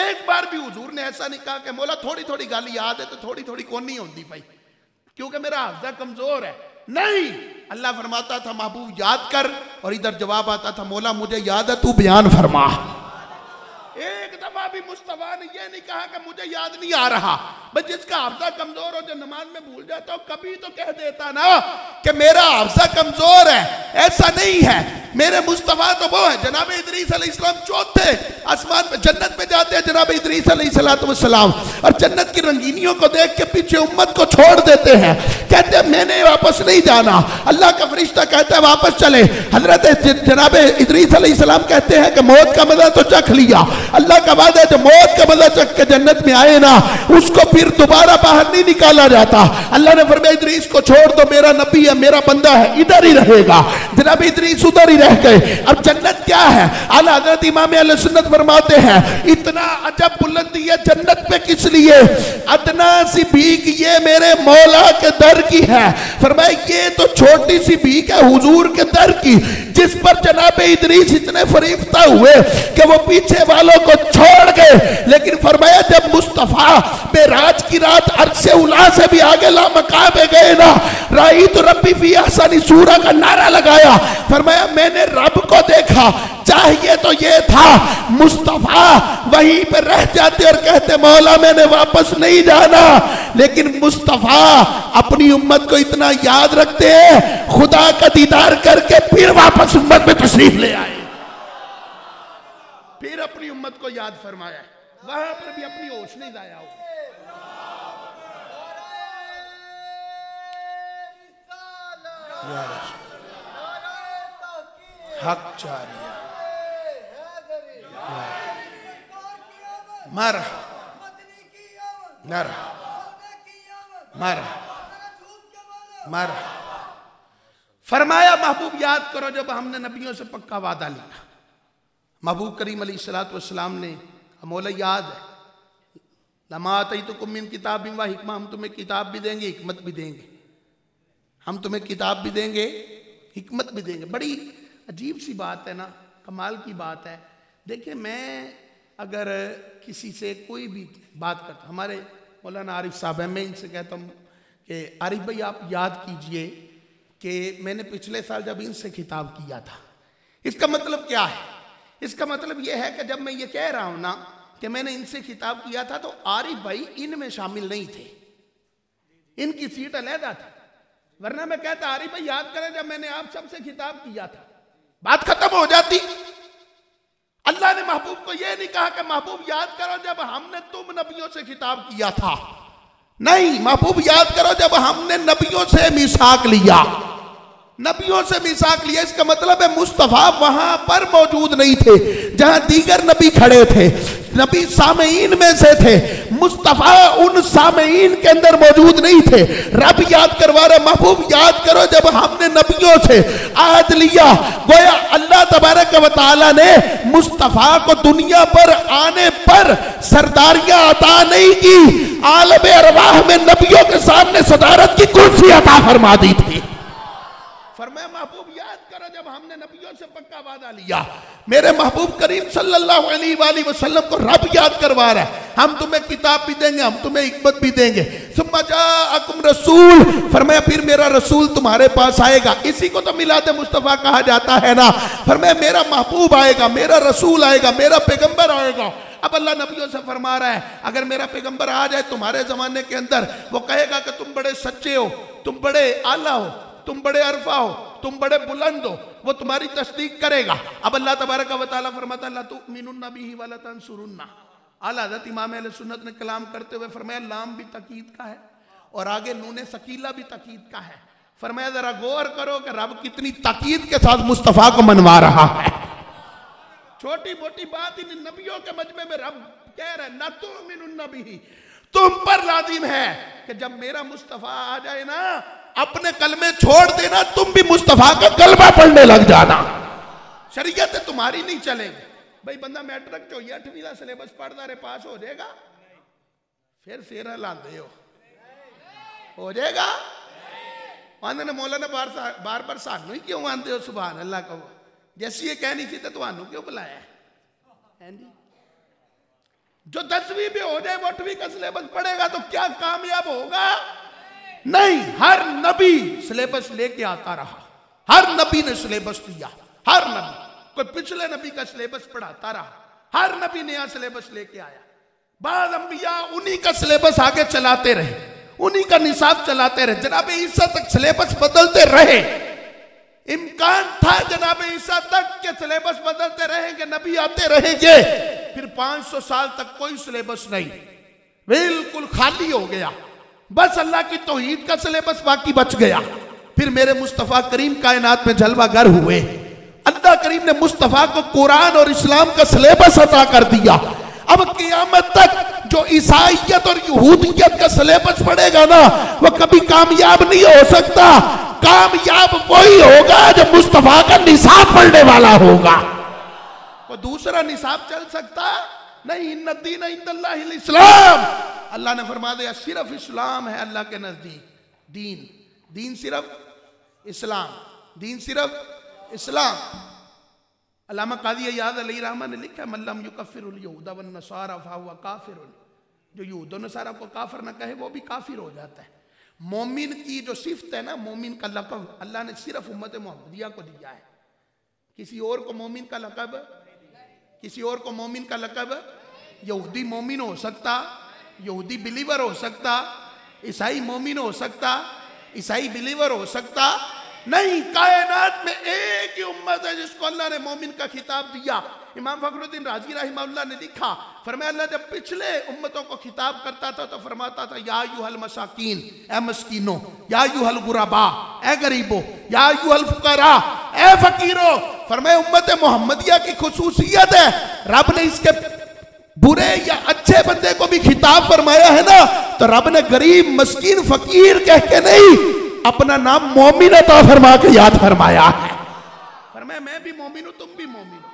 [SPEAKER 1] एक बार भी हुजूर ने ऐसा नहीं कहा कि मौला थोड़ी थोड़ी गल याद है तो थोड़ी थोड़ी कौन नहीं होती भाई क्योंकि मेरा हाफजा कमजोर है। नहीं, अल्लाह फरमाता था महबूब याद कर और इधर जवाब आता था मौला मुझे याद है तू बयान फरमा। एक दफा भी मुस्तफा ने यह नहीं कहा कि मुझे याद नहीं आ रहा। बस जिसका हाफजा कमजोर हो जो नमाज में भूल जाता हो कभी तो कह देता ना कि मेरा हाफजा कमजोर है, ऐसा नहीं है। मेरे मुस्तफा तो वो है जनाब इदरीस अलैहिस्सलाम चौथे आसमान पे जन्नत में जाते हैं जनाब इदरीस अलैहिस्सलाम और जन्नत की रंगीनियों को देख के पीछे उम्मत को छोड़ देते हैं, कहते हैं मैंने वापस नहीं जाना। अल्लाह का फरिश्ता कहता है वापस चले। हजरत जनाब इदरीस अलैहिस्सलाम कहते हैं कि मौत का मजा तो चख लिया, अल्लाह का वादा है जो मौत का मजा चख के जन्नत में आए ना उसको फिर दोबारा बाहर नहीं निकाला जाता। अल्लाह ने फरमाया इदरीस को छोड़ दो, मेरा नबी है, मेरा बंदा है, इधर ही रहेगा। जनाब इदरीस उधर ही रह गए। अब जन्नत क्या है? आला हज़रत इमाम अहले सुन्नत फरमाते हैं इतना अजब बुलंदी है जन्नत पे किस लिए? अदना सी भीख ये मेरे मौला के दर की है। फरमाया ये तो छोटी सी भीख है हुजूर के दर की, जिस पर जनाब इदरीस इतने फरीफ्ता हुए कि वो पीछे वालों को छोड़ गए। लेकिन फरमाया जब मुस्तफा मेराज की रात अर्श से उला से भी आगे ला मकामे गए ना, राई तो रब्बी फी अहसनी सूरा का नारा लगाया। फरमाया मैंने रब को देखा, चाहिए तो ये था मुस्तफा वहीं पर रह जाते और कहते मौला मैंने वापस नहीं जाना। लेकिन मुस्तफा अपनी उम्मत को इतना याद रखते हैं खुदा का दीदार करके फिर वापस उम्मत में तशरीफ ले आए, फिर अपनी उम्मत को याद फरमाया, वहां पर भी अपनी होश नहीं जाया हो। हक जारी मर मर मर मर। फरमाया महबूब याद करो जब हमने नबियों से पक्का वादा लिया। महबूब करीम अलैहिस्सलातु वस्सलाम ने मौला याद है लमा अतैतुकुम मिन किताबिन व हिकमा, हम तुम्हें किताब भी देंगे हिकमत भी देंगे, हम तुम्हें किताब भी देंगे हिकमत भी देंगे। बड़ी अजीब सी बात है ना, कमाल की बात है। देखिए मैं अगर किसी से कोई भी बात करता, हमारे मौलाना आरिफ साहब हैं, मैं इनसे कहता हूँ कि आरिफ भाई आप याद कीजिए कि मैंने पिछले साल जब इनसे खिताब किया था। इसका मतलब क्या है? इसका मतलब यह है कि जब मैं ये कह रहा हूँ ना कि मैंने इनसे खिताब किया था तो आरिफ भाई इनमें शामिल नहीं थे, इनकी सीट अलहदा थी। वरना मैं कहता आरिफ भाई याद करें जब मैंने आप सबसे खिताब किया था, बात खत्म हो जाती। अल्लाह ने महबूब को यह नहीं कहा कि महबूब याद करो जब हमने तुम नबियों से खिताब किया था, नहीं, महबूब याद करो जब हमने नबियों से मीसाक लिया, नबियों से मीसाक लिया। इसका मतलब है मुस्तफा वहां पर मौजूद नहीं थे जहां दीगर नबी खड़े थे, नबी सामईन में से थे, मुस्तफा उन सामईन के अंदर मौजूद नहीं थे। रब याद करवा रहे महबूब याद करो जब हमने नबियों से आहद लिया। गोया अल्लाह तबारक व तआला ने मुस्तफा को दुनिया पर आने पर सरदारियां अता नहीं की, आलम अरवाह में नबियों के सामने सदारत की कुर्सी अता फरमा दी थी। फरमाया महबूब याद करो जब हमने नबियों से पक्का वादा लिया, मेरे महबूब करीम सल्लल्लाहु अलैहि वसल्लम को रब याद करवा रहा है, हम तुम्हें किताब भी देंगे, हम तुम्हें हिकमत भी देंगे। सुम्मा जाअकुम रसूल, फरमाया फिर मेरा रसूल तुम्हारे पास आएगा। इसी को तो मिलाद मुस्तफ़ा कहा जाता है ना। फरमाया मेरा महबूब आएगा, मेरा रसूल आएगा, मेरा पैगंबर आएगा। अब अल्लाह नबियों से फरमा रहा है, अगर मेरा पैगंबर आ जाए तुम्हारे जमाने के अंदर, वो कहेगा कि तुम बड़े सच्चे हो, तुम बड़े आला हो, तुम बड़े अरफा हो, तुम बड़े बुलंद हो, वो तुम्हारी तस्दीक करेगा। अब अल्लाह तबारक व तआला फरमाता है ला तुमिनुन्ना बिही वला तंसुरुन्ना। आला हज़रत इमाम अहले सुन्नत ने कलाम करते हुए फरमाया लाम भी तकीद का है और आगे नूने सकीला भी तकीद का है। फरमाया जरा गौर करो कि रब कितनी तकीद के साथ मुस्तफ़ा को मनवा रहा है। छोटी मोटी बात इन नबियों के मजमे में रब कह रहे ना तुमिनुन्ना बिही, तुम पर लाजिम है कि जब मेरा मुस्तफ़ा आ जाए ना, अपने कलमे छोड़ देना, तुम भी मुस्तफ़ा का कलमा पढ़ने लग जाना। शरीयत तुम्हारी नहीं चलेगी। भाई बंदा मैट्रिक जो 8वीं का सिलेबस पढ़ता रहे, पास हो जाएगा, फिर सेरा लाते हो जाएगा। आंदे ने मौलाना बार बार सानू ही क्यों आंदे हो, सुभान अल्लाह कहो, जैसी ये कहनी थी तो तुहानू क्यों बुलाया है जी। जो 10वीं भी हो जाए, वो 8वीं का सिलेबस पढ़ेगा तो क्या कामयाब होगा? नहीं। हर नबी सिलेबस लेके आता रहा, हर नबी ने सिलेबस दिया, हर नबी, कोई पिछले नबी का सिलेबस पढ़ाता रहा, हर नबी नया सिलेबस लेके आया। बाद अंबिया उन्हीं का सिलेबस आगे चलाते रहे, उन्हीं का निसाब चलाते रहे। जनाब ईसा तक सिलेबस बदलते रहे। इम्कान था जनाब ईसा तक के सिलेबस बदलते रहेंगे, नबी आते रहेंगे। फिर 500 साल तक कोई सिलेबस नहीं, बिल्कुल खाली हो गया। बस अल्लाह की तौहीद का सिलेबस बाकी बच गया। फिर मेरे मुस्तफ़ा करीम कायनात में जलवागर हुए। अल्लाह करीम ने मुस्तफ़ा को कुरान और इस्लाम का सिलेबस अता कर दिया। अब क़यामत तक जो ईसाईयत और यहूदियत का सिलेबस पढ़ेगा ना, वो कभी कामयाब नहीं हो सकता। कामयाब वही होगा जो मुस्तफ़ा का निसाब पढ़ने वाला होगा। वो दूसरा निसाब चल सकता नहीं। इन्ना दीन इंदल्लाहिल इस्लाम, अल्लाह ने फरमा दिया सिर्फ इस्लाम है अल्लाह के नजदीक। दीन, दीन सिर्फ इस्लाम, दीन सिर्फ इस्लाम। अल्लामा कादी इयाद अलैहि रहमा ने लिखा मल्लम युकफ्फिरुल यहूदा वन नसारा फहुवा काफिरुन, जो यहूद और नसारा को काफिर न कहे वो भी काफिर हो जाता है। मोमिन की जो सिफत है ना, मोमिन का लक़ब अल्लाह ने सिर्फ उम्मत मोहम्मदिया को दिया है। किसी और को मोमिन का लक़ब, किसी और को मोमिन का लक़ब, यहूदी मोमिन हो सकता, यहूदी बिलीवर हो सकता, ईसाई मोमिन हो सकता, ईसाई बिलीवर हो सकता नहीं। कायनात में एक ही उम्मत है जिसको अल्लाह ने मोमिन का खिताब दिया। इमाम फखरुद्दीन राजी रहमहुल्लाह ने लिखा, फरमाया अल्लाह जब पिछले उम्मतों को खिताब करता था तो फरमाता था या अय्युहल मसाकीन, ए मस्कीनो, या अय्युहल गुरबा, ए गरीबो, या अय्युहल फुकरा, ए फकीरो। फरमाया उम्मत मोहम्मदिया की खुसूसियत है, रब ने इसके बुरे या अच्छे बंदे को भी खिताब फरमाया है ना, तो रब ने गरीब मस्कीन फकीर कह के नहीं, अपना नाम मोमिन अता फरमा के याद फरमाया है। फरमाया मैं भी मोमिन हूं, तुम भी मोमिन हो।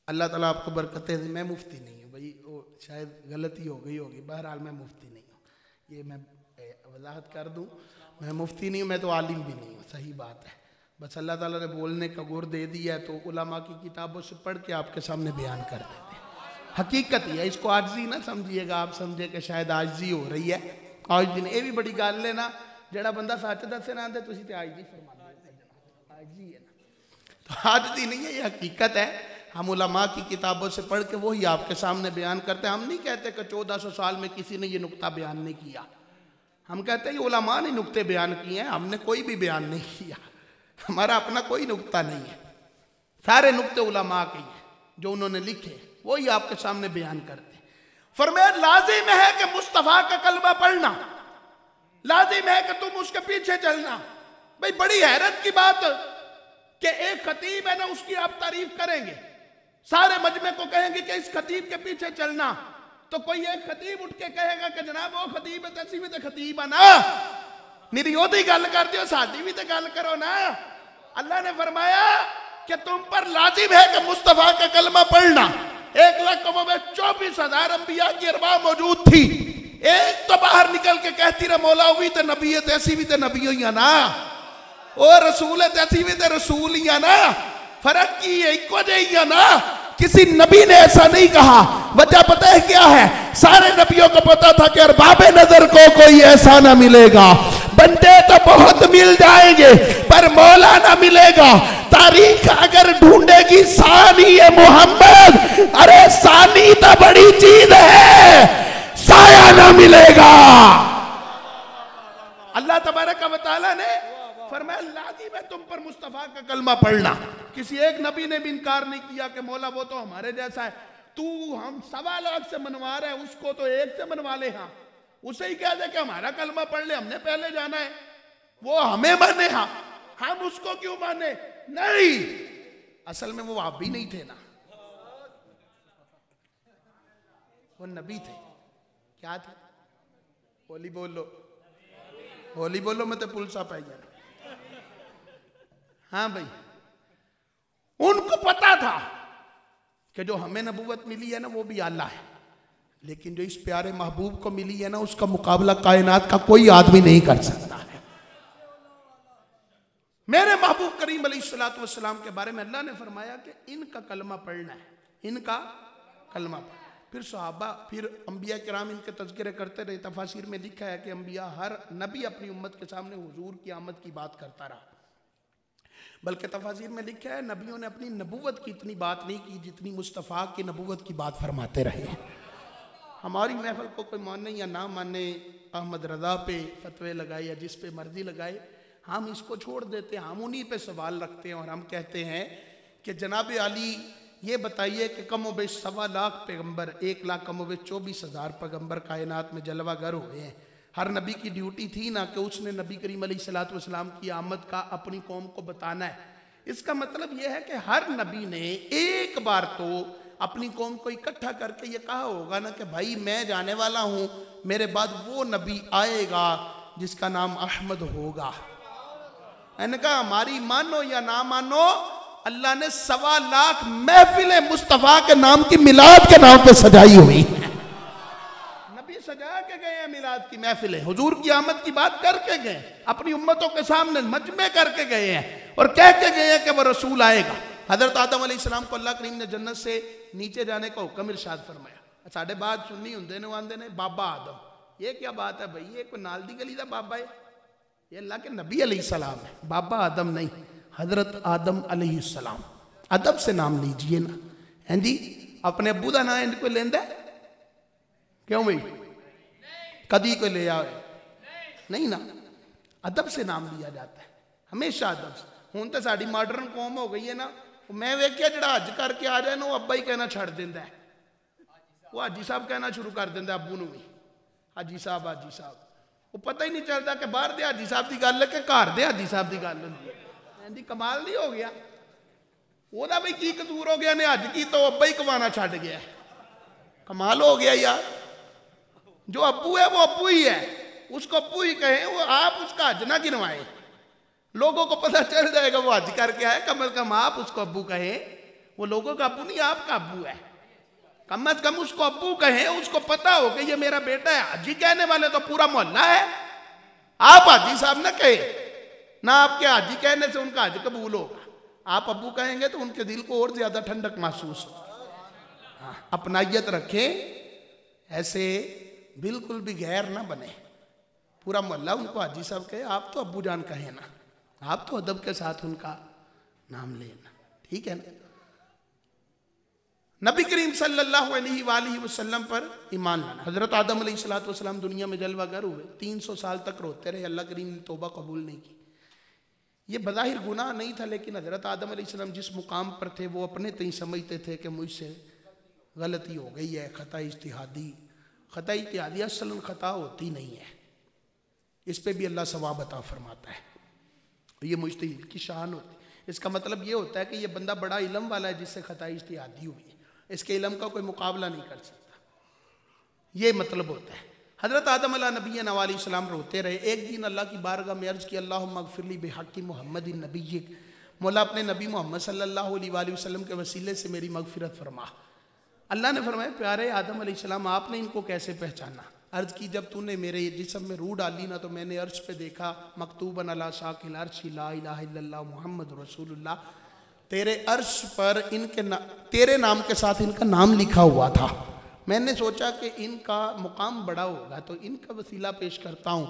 [SPEAKER 1] अल्लाह ताला आपको बरकतें दे। मैं मुफ्ती नहीं हूँ भाई, वो शायद गलती हो गई होगी, बहरहाल मैं मुफ्ती नहीं हूँ, ये मैं वजाहत कर दूँ। मैं मुफ्ती नहीं हूँ, मैं तो आलिम भी नहीं हूँ, सही बात है। बस अल्लाह ताला ने बोलने का गुर दे दिया है तो उलमा की किताबों से पढ़ के आपके सामने बयान कर देते हैं। हकीकत ही है, इसको आजिज़ी ना समझिएगा, आप समझे कि शायद आजिज़ी हो रही है। आजिज़ी नहीं, ये भी बड़ी गल है ना, जड़ा बंदा सच दसे ना आंदे तुसीं ते आजिज़ी फरमा दे, आजिज़ी है ना, तो आजिज़ी नहीं है, ये हकीकत है। हम उलमा की किताबों से पढ़ के वही आपके सामने बयान करते हैं। हम नहीं कहते कि 1400 साल में किसी ने ये नुक्ता बयान नहीं किया, हम कहते हैं ये उलमा ने नुक्ते बयान किए हैं, हमने कोई भी बयान नहीं किया, हमारा अपना कोई नुक्ता नहीं है, सारे नुक्ते उलमा के हैं जो उन्होंने लिखे, वही आपके सामने बयान करते हैं। फरमाया लाजिम है कि मुस्तफ़ा का कलमा पढ़ना, लाजिम है कि तुम उसके पीछे चलना, भाई बड़ी हैरत की बात कि एक खतीब है ना, उसकी आप तारीफ करेंगे, सारे मजमे को कहेंगे कि इस खतीब के पीछे चलना, तो कोई एक खतीब उठ के कहेगा कि जनाब वो खतीब है, तैसी भी तो खतीब है ना, मेरी ओदी गल कर दियो, साडी भी तो गल करो ना। अल्लाह ने फरमाया कि तुम पर लाजिम है कि मुस्तफा का कलमा पढ़ना। 1,24,000 अंबिया की अरवाह मौजूद थी, एक तो बाहर निकल के कहती रहे मौला भी तो नबी है, तैसी भी तो नबी ही है ना, ओ रसूल है, तैसी भी तो रसूल ही है ना, फर्क की है, इको ही है ना। किसी नबी ने ऐसा नहीं कहा। वजह पता है क्या है? सारे नबियों को पता था कि अरबाबे नजर को कोई ऐसा ना मिलेगा, बंदे तो बहुत मिल जाएंगे पर मौला ना मिलेगा। तारीख अगर ढूंढेगी सानी है मोहम्मद, अरे सानी तो बड़ी चीज है, साया ना मिलेगा। अल्लाह तबारक व तआला ने फरमाया लाजिम है तुम पर मुस्तफा का कलमा पढ़ना। किसी एक नबी ने भी इनकार नहीं किया कि मौला वो तो हमारे जैसा है, तू हम 1.25 लाख से मनवा रहे हैं, उसको तो एक से मनवा ले, हाँ उसे ही कह दे कि हमारा कलमा पढ़ ले, हमने पहले जाना है, वो हमें माने, हाँ हम उसको क्यों माने? नहीं, असल में वो आप भी नहीं थे ना, वो नबी थे। क्या थे? होली बोल लो, होली बोलो, मैं तो पुलसा पाई जाना। हाँ भाई, उनको पता था कि जो हमें नबूवत मिली है ना वो भी अल्लाह है, लेकिन जो इस प्यारे महबूब को मिली है ना उसका मुकाबला कायनात का कोई आदमी नहीं कर सकता है। मेरे महबूब करीम अलैहिस्सलातु वस्सलाम के बारे में अल्लाह ने फरमाया कि इनका कलमा पढ़ना है, इनका कलमा पढ़ना। फिर सहाबा, फिर अंबिया किराम इनके तज़किरे करते रहे। तफासिर में लिखा है कि अंबिया, हर नबी अपनी उम्मत के सामने हुजूर की आमद की बात करता रहा, बल्कि तफासिर में लिखा है नबियों ने अपनी नबूवत की इतनी बात नहीं की जितनी मुस्तफ़ा की नबूवत की बात फरमाते रहे। हमारी महफिल को कोई माने या ना माने, अहमद रज़ा पे फतवे लगाए या जिस पे मर्जी लगाए, हम इसको छोड़ देते हैं, हम उन्हीं पे सवाल रखते हैं और हम कहते हैं कि जनाब अली ये बताइए कि कम बेश 1.25 लाख पैगम्बर, 1 लाख कम बेश 24,000 पैगम्बर कायनात में जलवागर हुए हैं। हर नबी की ड्यूटी थी ना कि उसने नबी करीम अलैहिस्सलातु वस्सलाम की आमद का अपनी कौम को बताना है। इसका मतलब यह है कि हर नबी ने एक बार तो अपनी कौम को इकट्ठा करके ये कहा होगा ना कि भाई मैं जाने वाला हूँ, मेरे बाद वो नबी आएगा जिसका नाम अहमद होगा। मैंने कहा हमारी मानो या ना मानो, अल्लाह ने 1.25 लाख महफिल मुस्तफ़ा के नाम की मिलाद के नाम पे सजाई हुई है। नबी सजा के गए हैं मिलाद की महफिलें, हुजूर की आमद की बात करके गए, अपनी उम्मतों के सामने मजमे करके गए हैं और कह के गए हैं कि वो रसूल आएगा। हजरत आदम अलैहिस्सलाम को अल्लाह करीम ने जन्नत से नीचे जाने का हुक्म इरशाद फरमाया। साढ़े बाद सुन्नी होंदे ने, आंदे ने बाबा आदम, ये क्या बात है भाई, ये कोई नाल दी गली का बाबा है? ये अल्लाह के नबी अलैहिस्सलाम है, बाबा आदम नहीं, हजरत आदम अलैहिस्सलाम। अदब से नाम लीजिए ना, हैं जी। अपने अबू का नाम इनको लेंदा क्यों भाई? कदी को ले आओ नहीं ना, अदब से नाम लिया जाता है, हमेशा अदब से। हुण तो साड़ी मॉडर्न कौम हो गई है ना, मैं वेख्या जो हज करके आ जाए ना वो अब्बा ही कहना छड़ देंदा है, वो हाजी साहब कहना शुरू कर देंदा अब्बू नूं भी, हाजी साहब हाजी साहब। वो पता ही नहीं चलता कि बाहर दे हाजी साहब की गल है कि घर दे हाजी साहब की गल होंदी है। जी कमाल नहीं हो गया, ओदा भाई की कसूर हो गया ने हज की तो अब्बा ही कमाना छड़ गया, कमाल हो गया यार। जो अब्बू है वो अब्बू ही है, उसको अब्बू ही कहें, वो आप उसका हज ना गिनवाएं, लोगों को पता चल जाएगा वो हज करके आए। कम अज कम आप उसको अब्बू कहें, वो लोगों का अब्बू नहीं आपका अब्बू है, कम अज कम उसको अब्बू कहें, उसको पता हो कि ये मेरा बेटा है। हाजी कहने वाले तो पूरा मोहल्ला है, आप हाजी साहब ना कहे ना, आपके हाजी कहने से उनका हज कबूल होगा। आप अब्बू कहेंगे तो उनके दिल को और ज्यादा ठंडक महसूस हो। अपनाइयत रखें, ऐसे बिल्कुल भी गैर ना बने, पूरा मोहल्ला उनको हाजी साहब कहे, आप तो अब्बू जान कहे ना, आप तो अदब के साथ उनका नाम लेना, ठीक है ना। नबी करीम सल्लल्लाहु अलैहि वसल्लम पर ईमान लाना। हजरत आदम अलैहिस्सलातु वस्सलाम दुनिया में जलवागर हुए, 300 साल तक रोते रहे, अल्लाह करीम ने तौबा कबूल नहीं की। ये बज़ाहिर गुनाह नहीं था, लेकिन हजरत आदम अलैहिस्सलाम जिस मुकाम पर थे वो अपने तय समझते थे कि मुझसे गलती हो गई है, खता इज्तिहादी। खता इज्तिहादी असल खता होती नहीं है, इस पर भी अल्लाह सवाब अता फरमाता है। ये मुज्तहिद की शान होती है। इसका मतलब ये होता है कि ये बंदा बड़ा इल्म वाला है जिससे खता इज्तिहादी हुई है, इसके इल्म का कोई मुकाबला नहीं कर सकता, ये मतलब होता है। हज़रत आदम अलैहिस्सलाम रोते रहे। एक दिन अल्लाह की बारगाह में अर्ज़ की, अल्लाहुम्मा अग़फ़िरली बिहक़्क़ि मुहम्मदिन नबिय्यिक, मौला अपने नबी मोहम्मद सल्लल्लाहु अलैहि वसल्लम के वसीले से मेरी मग़फ़िरत फरमा। अल्लाह ने फरमाया, प्यारे आदम अलैहिस्सलाम आपने इनको कैसे पहचाना? अर्ज़ की, जब तूने मेरे जिस्म में रूह डाली ना तो मैंने अर्श पे देखा, मकतूबन अला साकिल अर्श ला इलाहा इल्लल्लाह मुहम्मद रसूलुल्लाह, तेरे अर्श पर तेरे नाम के साथ इनका नाम लिखा हुआ था। मैंने सोचा कि इनका मुकाम बड़ा होगा तो इनका वसीला पेश करता हूँ।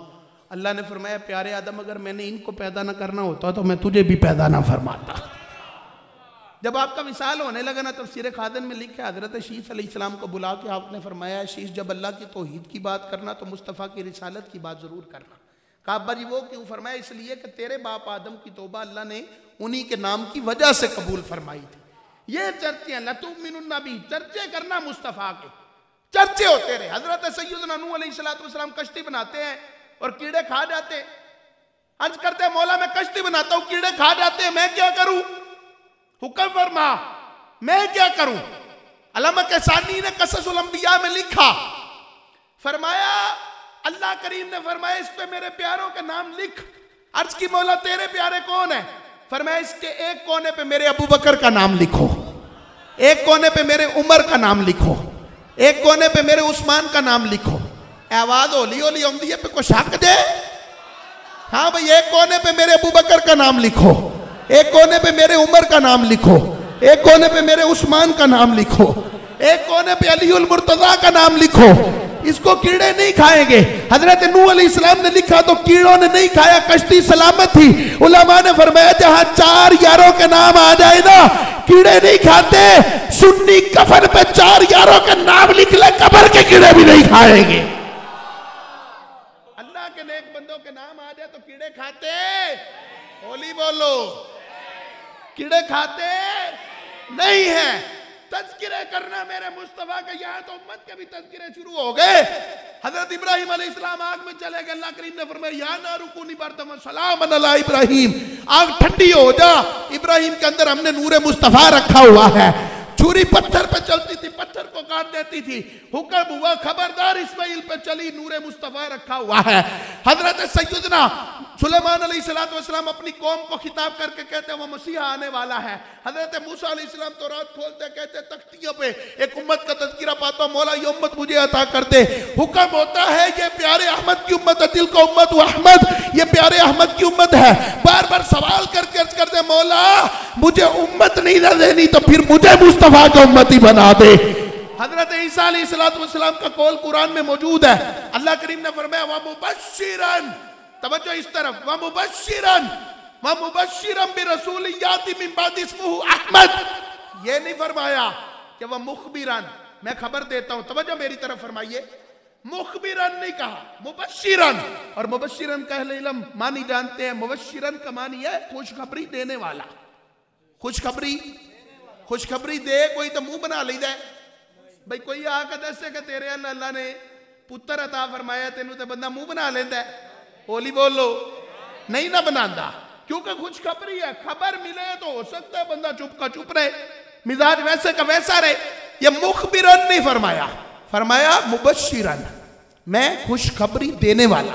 [SPEAKER 1] अल्लाह ने फरमाया, प्यारे आदम अगर मैंने इनको पैदा ना करना होता तो मैं तुझे भी पैदा ना फरमाता। जब आपका विसाल होने लगा ना, तफसीर खादन में लिखा, हज़रत शीस अलैहिस्सलाम को बुला के आपने फरमाया, शीस जब अल्लाह की तौहीद की बात करना तो मुस्तफ़ा की रिसालत की बात ज़रूर करना। कहा अब्बा जी वो क्यों? फरमाया इसलिए कि तेरे बाप आदम की तौबा अल्लाह ने उन्हीं के नाम की वजह से कबूल फरमाई थी। ये चर्चे हैं, लतुमिनुन नबी, चर्चे करना मुस्तफ़ा के, चर्चे होते रहे। हज़रत सय्यदना नूह अलैहिस्सलाम कश्ती बनाते हैं और कीड़े खा जाते। अर्ज करते हैं, मौला मैं कश्ती बनाता हूँ, कीड़े खा जाते हैं, मैं क्या करूं? हुक्म फरमा, मैं क्या करूं? अल्लामा कैसानी ने क़ससुल अंबिया में लिखा, फरमाया अल्लाह करीम ने फरमाया इस पे मेरे प्यारों के नाम लिख। अर्ज की, मौला तेरे प्यारे कौन है? फरमाया इसके एक कोने पे मेरे अबू बकर का नाम लिखो, एक कोने पे मेरे उमर का नाम लिखो, एक कोने पे मेरे उस्मान का नाम लिखो। आवाज होली होली आती है पे को शक दे? हाँ भाई, एक कोने पे मेरे अबू बकर का नाम लिखो, एक कोने पे मेरे उमर का नाम लिखो, एक कोने पे मेरे उस्मान का नाम लिखो, एक कोने पे अलीउल मुर्तजा का नाम लिखो। इसको कीड़े नहीं खाएंगे। हजरत नूह अलैहिस्सलाम ने लिखा तो कीड़ों ने नहीं खाया, कश्ती सलामत थी। उलमा ने फरमाया जहां 4 यारों के नाम आ जाए ना, कीड़े नहीं खाते। सुन्नी कफन पे 4 यारों के नाम लिख ले, कब्र के कीड़े भी नहीं खाएंगे। अल्लाह के नेक बंदों के नाम आ जाए तो कीड़े खाते? होली बोलो, कीड़े खाते नहीं है। तज़किरे करना मेरे मुस्तफ़ा के, यहाँ तो उम्मत के भी तज़किरे शुरू हो गए। हजरत इब्राहिम अलैहिस्सलाम आग में चले गए, अल्लाह करीम ने फरमाया या नारु कूनी बर्दम सलामन अला इब्राहिम, आग ठंडी हो जा। इब्राहिम के अंदर हमने नूरे मुस्तफ़ा रखा हुआ है। छुरी पत्थर पे चलती थी, पत्थर को काट देती थी। हुक्म हुआ खबरदार इस्माइल पे चली, नूरे मुस्तफ़ा रखा हुआ है। हजरत सैयदना सुलेमान अलैहिस्सलाम अपनी कौम को खिताब करके कहते हैं वो मसीहा आने वाला है। हजरत मूसा अलैहिस्सलाम तो रात खोलते कहते तख्तियों पे एक उम्मत का तज़किरा पाता हूं, मौला ये उम्मत मुझे अता कर दे। हुक्म होता है ये प्यारे अहमद की उम्मत है, दिल को उम्मत वो अहमद, ये प्यारे अहमद की उम्मत है। बार बार सवाल करके अर्ज करते मौला मुझे उम्मत नहीं ना देनी तो फिर मुझे मुस्तफ़ा का उम्मती बना दे। हजरत ईसा अलैहिस्सलाम का कौल कुरान में मौजूद है। अल्लाह करीम ने फरमाया व मुबश्शिरन, तवज्जो इस तरफ, व मुबश्शिरन बिरसूल याती मिन बाद इस्मुहु अहमद। ये नहीं फरमाया कि वह मुखबिरन, मैं खबर देता हूं। तवज्जो मेरी तरफ फरमाइए, मुखबिरन नहीं कहा, मुबश्शिरन। और मुबश्शिरन का अहले इल्म मानी जानते हैं, मुबश्शिरन का मानी है खुशखबरी देने वाला। खुशखबरी दे कोई तो मुंह बना लेदा है भाई, कोई आके दसे कि तेरे अल्लाह ने पुत्र अता फरमाया, तेनू तो बंदा मुंह बना लेंदा है। होली बोलो, नहीं ना बनाता, क्योंकि खुशखबरी है। खबर मिले तो हो सकता है बंदा चुप का चुप रहे, मिजाज वैसे का वैसा रहे। ये मुखबिरन नहीं फरमाया, फरमाया मुबश्शिरन, मैं खुशखबरी देने वाला।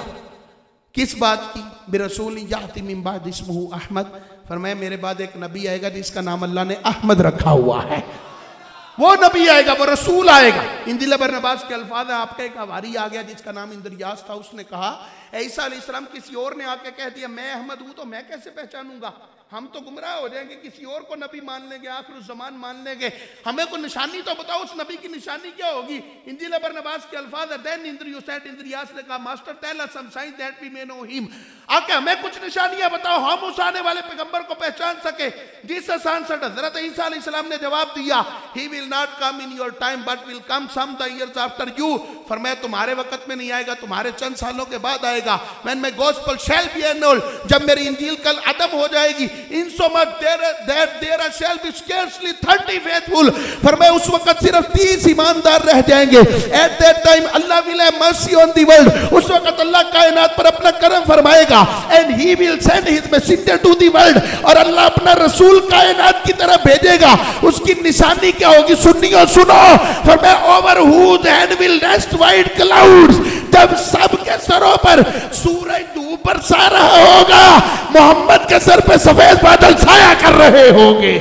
[SPEAKER 1] किस बात की? बिरसूल याती मिन बाद इस्मुहु अहमद, फरमाया मेरे बाद एक नबी आएगा जिसका नाम अल्लाह ने अहमद रखा हुआ है। वो नबी आएगा, वो रसूल आएगा। इंदिल बरनबास के अल्फाज है, आपका एक हवारी आ गया जिसका नाम इंद्रियास था, उसने कहा ईसा अलैहिस्सलाम किसी और ने आके कह दिया मैं अहमद हूं तो मैं कैसे पहचानूंगा? हम तो गुमराह हो जाएंगे, किसी और को नबी मान लेंगे, आखिर ज़मान मान लेंगे। हमें को निशानी तो बताओ, उस नबी की निशानी क्या होगी? इंजिल बरनबास के अल्फाज है, देन इंद्रियास ने कहा master tell us some sign that we may know him, आके हमें कुछ निशानियां बताओ हम उस आने वाले पैगंबर को पहचान सके। जीसस आंसर्ड, हजरत ईसा अलैहिस्सलाम ने जवाब दिया he will not come in your time but will come some the years after you. फरमाया तुम्हारे वक्त में नहीं आएगा, तुम्हारे चंद सालों के बाद आएगा। When my gospel shall be annulled, जब मेरी इंजील कल अदम हो जाएगी, insomuch that there shall be scarcely 30 faithful, फरमाया उस वक्त सिर्फ 30 ईमानदार रह जाएंगे। At that time Allah will have mercy on the world, उस वक्त अल्लाह कायनात पर अपना करम फरमाएगा। And he will send his messenger to the world, और अल्लाह अपना रसूल कायनात की तरफ भेजेगा। उसकी निशानी क्या होगी? सुनियो सुनो, फरमाया over whose head will rest white clouds, जब सबके सरों पर सूरज धूप बरसा रहा होगा, मोहम्मद के सर पे सफेद बादल छाया कर रहे होंगे।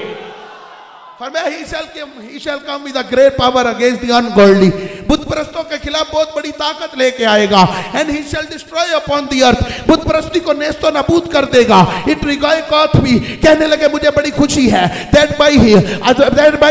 [SPEAKER 1] फरमाया he shall come with a great power against the ungodly, बुत परस्तों के खिलाफ बहुत बड़ी ताकत लेके आएगा। And he shall destroy upon the earth, बुत परस्ती को नेस्तो नाबूद कर देगा। It rejoiceth me, कहने लगे मुझे बड़ी खुशी है, that by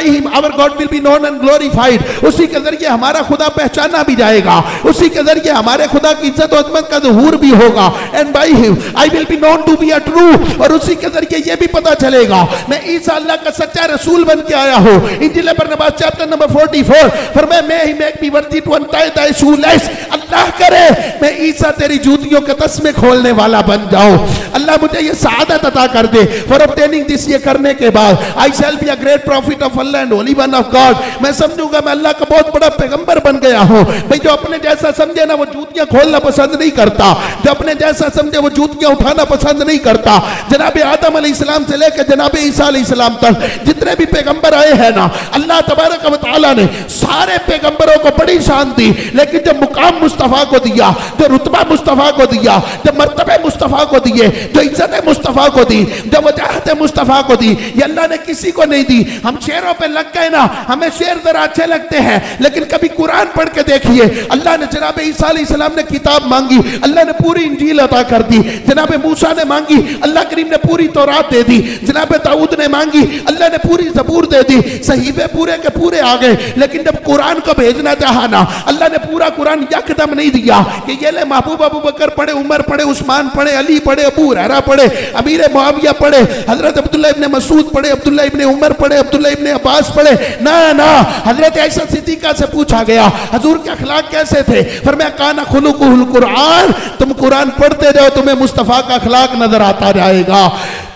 [SPEAKER 1] him our God will be known and glorified, उसी के जरिए हमारा खुदा पहचाना भी जाएगा, उसी के जरिए हमारे खुदा की इज्जत और अजमत का ज़हूर भी होगा। And by him I will be known to be a true, और उसी के जरिए ये भी पता चलेगा मैं ईसा अल्लाह का सच्चा रसूल बन के आया हूँ। इंजील बरनबास चैप्टर नंबर 44, फरमाया may he make me worthy to untie thy shoelace, अल्लाह करे मैं ईसा तेरी जूतियों के तस्मे खोलने वाला बन जाऊं। अल्लाह मुझे ये सआदत अता कर दे। For obtaining this, ये करने के बाद I shall be a great prophet of Allah and holy one of God, मैं समझूंगा मैं अल्लाह का बहुत बड़ा पैगंबर बन गया हूँ। भाई जो अपने जैसा समझे ना वो जूतियां खोलना पसंद नहीं करता, जो अपने जैसा समझे वो जूतियां उठाना पसंद नहीं करता। जनाब आदम अलैहिस्सलाम से लेकर जनाब ईसा अलैहिस्सलाम तक जितने भी पैगंबर आए हैं ना, अल्लाह तबारक व तआला ने सारे पैगंबरों को बड़ी शान दी, लेकिन जब मुकाम मुस्तफ़ा को दिया, जो रुतबा मुस्तफ़ा को दिया, जो मर्तबे मुस्तफ़ा को दिए, जो इज्जत मुस्तफ़ा को दी, जो वजाहत मुस्तफ़ा को दी, ये अल्लाह ने किसी को नहीं दी। हम शेरों पे लग गए ना, हमें शेर जरा अच्छे लगते हैं, लेकिन कभी कुरान पढ़ के देखिए, अल्लाह ने जनाब ईसा अलैहिस्सलाम ने किताब मांगी, अल्लाह ने पूरी इंजील अता कर दी। जनाब मूसा ने मांगी, अल्लाह करीम ने पूरी तौरात दे दी। जनाब दाऊद ने मांगी, अल्लाह ने पूरी ज़बूर दे दी। सहीफे पूरे के पूरे आ गए, लेकिन जब कुरान को भेजना चाहा ना, अल्लाह ने पूरा कुरान यकदम नहीं दिया कि ये ले महबूब अबू बकर पढ़े, उमर पढ़े, उस्मान पढ़े, अली पढ़े, अबू हुरैरा पढ़े, अमीर मुआविया पढ़े, हजरत अब्दुल्लाह इब्ने मसूद पढ़े, अब्दुल्लाह इब्ने उमर पढ़े, अब्दुल्लाह इब्ने अब्बास पढ़े। ना ना, हजरत आयशा सिद्दीका से पूछा गया हुजूर के अखलाक कैसे थे? फरमाया काना खुलुकुहुल कुरान, तुम कुरान पढ़ते जाओ तुम्हें मुस्तफ़ा का अखलाक नजर आता जाएगा,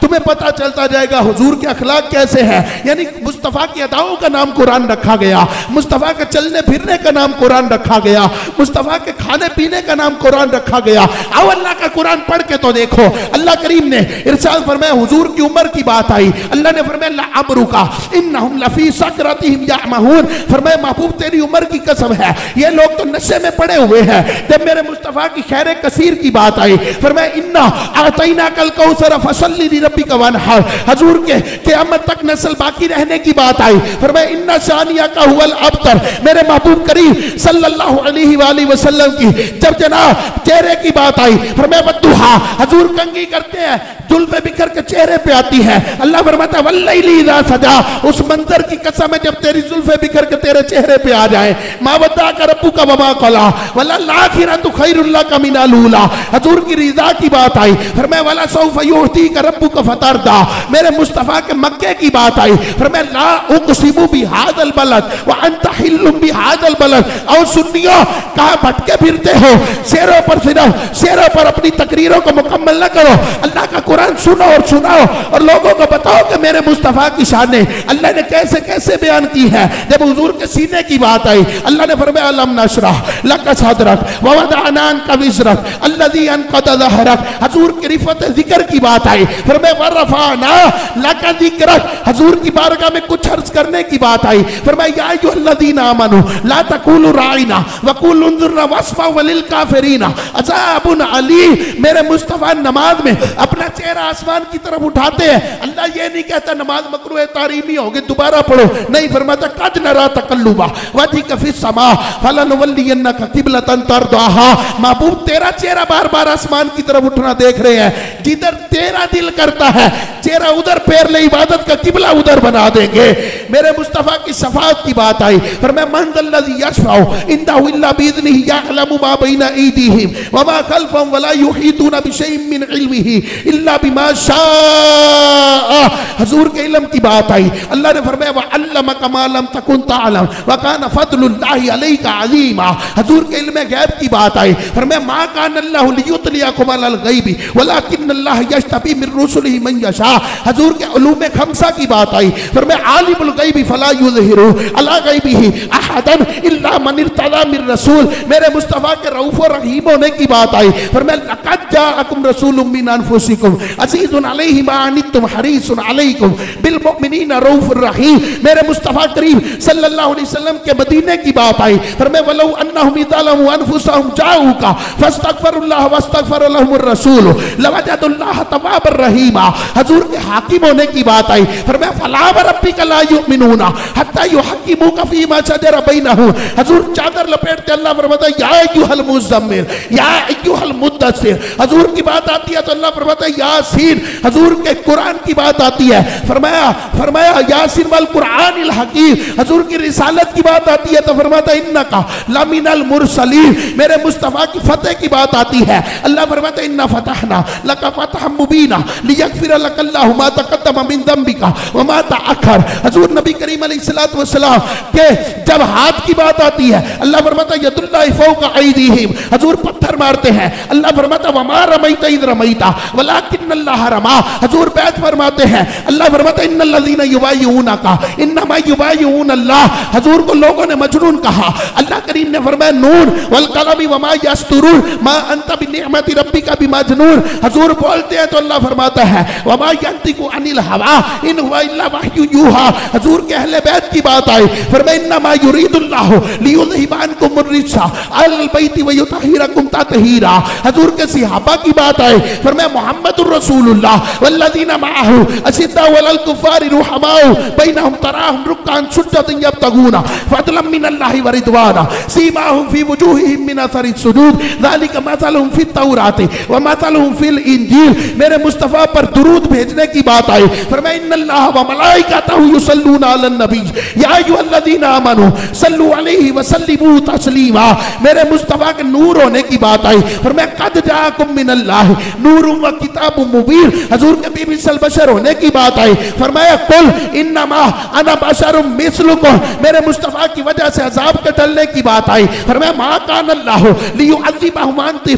[SPEAKER 1] तुम्हें पता चलता जाएगा हुजूर के अखलाक कैसे हैं। यानी मुस्तफ़ा की अदाओं का नाम कुरान रखा गया, मुस्तफ़ा के चलने फिरने का नाम कुरान रखा गया, मुस्तफ़ा के खाने पीने का नाम कुरान रखा गया। आओ अल्लाह का कुरान पढ़ के तो देखो। अल्लाह करीम ने इरशाद फरमाया, हुजूर की उम्र की बात आई, अल्लाह ने फरमाया ला अमरुका इन्नहुम लफी सकरातिहिम यामहून, फरमाया महबूब तेरी उम्र की कसम है ये लोग तो नशे में पड़े हुए हैं। जब मेरे मुस्तफ़ा की खैर कसीर की बात आई, फरमाया इन्ना आतैना कल कौसर फसल्ली लिरब्बिक वनहर, हुजूर के क़यामत तक नस्ल बाकी रहने की बात आई, फरमाया इन्ना शानिया का हुवल अबतर, मेरे महबूब करीम सल्लल्लाहु अलैहि वसल्लम की जब जनाब चेहरे की बात आई, फरमाया वद्दुहा, हुजूर कंघी करते हैं, जुल्फे बिखर के चेहरे पे आती है। अल्लाह फरमाता है वल्लैली इज़ा सजा, उस मंजर की कसम है जब तेरी जुल्फे बिखर के तेरे चेहरे पे आ जाए। मा वद्दाका रब्बुका वमा क़ला वलल आखिरतु खैरुल लका मिनल ऊला, हुजूर की रिज़ा की बात आई, फरमाया वला सौफ युअतीका रब्बुका फतरदा, मेरे मुस्तफ़ा के मक्के की बात आई, फरमाया ला उक़सिमु बिहादल बलद व अंत हिल्लुम बिहादल बलद। और सुन्नियों कहाँ भटके फिरते हो, शेरों पर सिर्फ शेरों पर अपनी तकरीरों को मुकम्मल न करो, अल्लाह का कुरान सुनो और सुनाओ और लोगों को बताओ कि मेरे मुस्तफ़ा की शान अल्लाह ने कैसे कैसे बयान की है। जब हुजूर के सीने की बात आई, अल्लाह ने फरमाया अलम नशरह लका सदरक व वदअना अन्का विज़रक अल्लज़ी अनक़द ज़हरक, हुजूर की रिफ़त ज़िक्र की बात आई, फरमाया वरफ़अना लका ज़िक्रक, हुजूर की बारगाह में कुछ अर्ज करने की बात आई, फरमाया या अय्युहल्लज़ीना आमनू ला तक़ूलू राइना वक़ूलू उन्ज़ुरना वस्फ़अ लिल काफ़िरीना अज़ाबुन अलीम, मेरे मुस्तफ़ा नमाज में अपना चेहरा आसमान की तरफ उठाते हैं, अल्लाह ये नहीं कहता नमाज मकरूह तारीमी होगी दोबारा पढ़ो, नहीं फरमाता कद नरा तकल्लुबा वजहिका फिस समा फलनुवल्लियन्नका क़िबलतन तरदाहा, महबूब तेरा चेहरा बार बार आसमान की तरफ उठना देख रहे हैं, जिधर तेरा दिल करता है चेहरा उधर पैर ले इबादत का किबला उधर बना देंगे। मेरे मुस्तफ़ा की शफाअत की बात आई, फरमाया मन ज़ल्लज़ी यशफ़अउ इंदहु इल्ला बिइज़्निही यअलमु मा बैना अयदीहिम व मा खल्फ़हुम व ला युहीतूना बिशैइन मिन इल्मिही इल्ला बिमा शाअ, हुजूर के इल्म की बात आई। अल्लाह ने फरमाया व अल्लमका मा लम तकुन तअलम व कान फज़लुल्लाहि अलैका अज़ीमा। हुजूर के इल्म गैब की बात आई। फरमाया मा कान अल्लाहु लियुतलियकुम अलल गैबी वलाकिन्नल्लाह यज्तबी मिन रुसुलिही मन यशा। हुजूर के उलूम खमसा की बात आई। फरमाया आलिमुल गैबी फला युज़हिरु अला गैबिही अहदन इल्ला मन इर्तज़ा मिन रसूल। मेरे मुस्तफ़ा के रऊफ़ व रहीम होने की बात आई। फरमाया लक़द जाअकुम रसूलुम मिन अनफुसिकुम अज़ीज़ुन अलैहि मा अनित्तुम हरीसुन अलैकुम बिल मुमिनीना रऊफ़ुर रहीम। मेरे मुस्तफ़ा करीम सल्लल्लाहु अलैहि वसल्लम के मदीने की बात आई। फरमाया वलौ अन्नहुम इज़लमू अनफुसहुम जाऊका फस्तगफिरुल्लाह वस्तगफर लहुमुर रसूल लवजदुल्लाह तव्वाबर रहीमा। हुजूर के हाकिम होने की बात आई। फरमाया फला व रब्बिका ला युमिनूना हत्ता युहक्किमूका फीमा शजरा बैनहुम। हुजूर चादर लपेटते अल्लाह फरमाता है या अय्युहल मुज़म्मिल या अय्युहल मुद्दस्सिर। हुजूर की बात आती है तो अल्लाह फरमाता है यासीन। हुजूर के कुरान की बात आती है, फरमाया यासीन वल कुरानिल हकीम। हुजूर की रिसालत की बात आती है तो फरमाता है इन्नका लमिनल मुरसलीन। मेरे मुस्तफ़ा की फतेह की बात आती है, अल्लाह फरमाता है इन्ना फतहना लका फतहम मुबीना लियगफिर लकल्लाहु मा तक़द्दम मिन ज़म्बिका व मा तअख़र। हुजूर नबी करीम अलैहिस्सलातु वस्सलाम के जब हाथ की बात आती है, अल्लाह फरमाता है यदुल्लाहि फ़ौक़ा अयदीहिम। हुजूर पत्थर मारते हैं, अल्लाह फरमाता है वमा रमैता इज़ रमैता वलाकिन्नल्लाह रमा। हुजूर बैत फरमाते हैं, अल्लाह फरमाता है इन्नल लज़ीना युबाय्यूनका इन्नमा युबाय्यूनल्लाह। हुजूर को लोगों ने मजनून कहा, अल्लाह करीम ने फरमाया नून वल कलमी वमा यस्तुरून मा अंत बिनिअमति रब्बिका बिमजनून। हुजूर बोलते हैं तो अल्लाह फरमाता है वमा यंतिकु अनिल हवा इन हुवा इल्ला वह्यु यूहा। हुजूर के अहले बैत की बात आई। फरमाया इन्नमा युरीदुल्लाहु लियुज़हिबा अन्कुम अर्रिज्सा अहलल बैति व युतहिरकुम तत्हीरा। हुजूर के सहाबा की बात आई। फरमाया मुहम्मदुर रसूलुल्लाह वल्लज़ीना मअहू अशिद्दाउ अलल कुफ़ारि रुहमाउ बैनहुम तराहुम रुक्कान सुज्जदन यब्तगूना फज़लन मिनल्लाहि व रिदवाना सीमाहुम फी वजूहिहिम मिन असरिस सुजूद ज़ालिका मसलुहुम फित तौराति व मसलुहुम फिल इंजील। मेरे मुस्तफ़ा पर दुरूद भेजने की बात आई। फरमाया इन्नल्लाह व मलाइकतहु युसल्लूना अलन नबी या अय्युहल्लज़ीना आमनू सल्लू अलैहि व सल्लिमू तस्लीमा। मेरे मुस्तफ़ा के नूर होने की बात आई। फरमाया कद जाअकुम मिनल्लाहि नूरुम व किताबुम मुबीन। हुजूर के बीबी सल बशर होने की बात आई। फरमाया कुल इन्नमा अना बशरुम मिस्लुकुम। मेरे मुस्तफ़ा की वजह से अज़ाब के टलने की बात आई। फरमाया मा कान अल्लाहु लियुअज़्ज़िबहुम अंत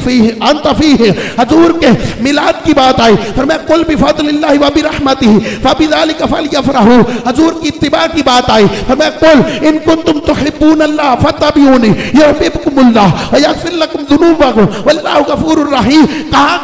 [SPEAKER 1] फीहि। हुजूर के मिलाद की बात आई। फरमाया कुल बिफज़लिल्लाहि व बिरहमतिहि फबिज़ालिका फलयफ़रहू। हुजूर की इत्तिबा की बात आई। फरमाया कुल इन कुंतुम तुहिब्बूनल्लाह फत्तबिऊनी युहिब्बुकुमुल्लाह व यग़फ़िर लकुम ज़ुनूबकुम वल्लाहु गफ़ूरुर रहीम।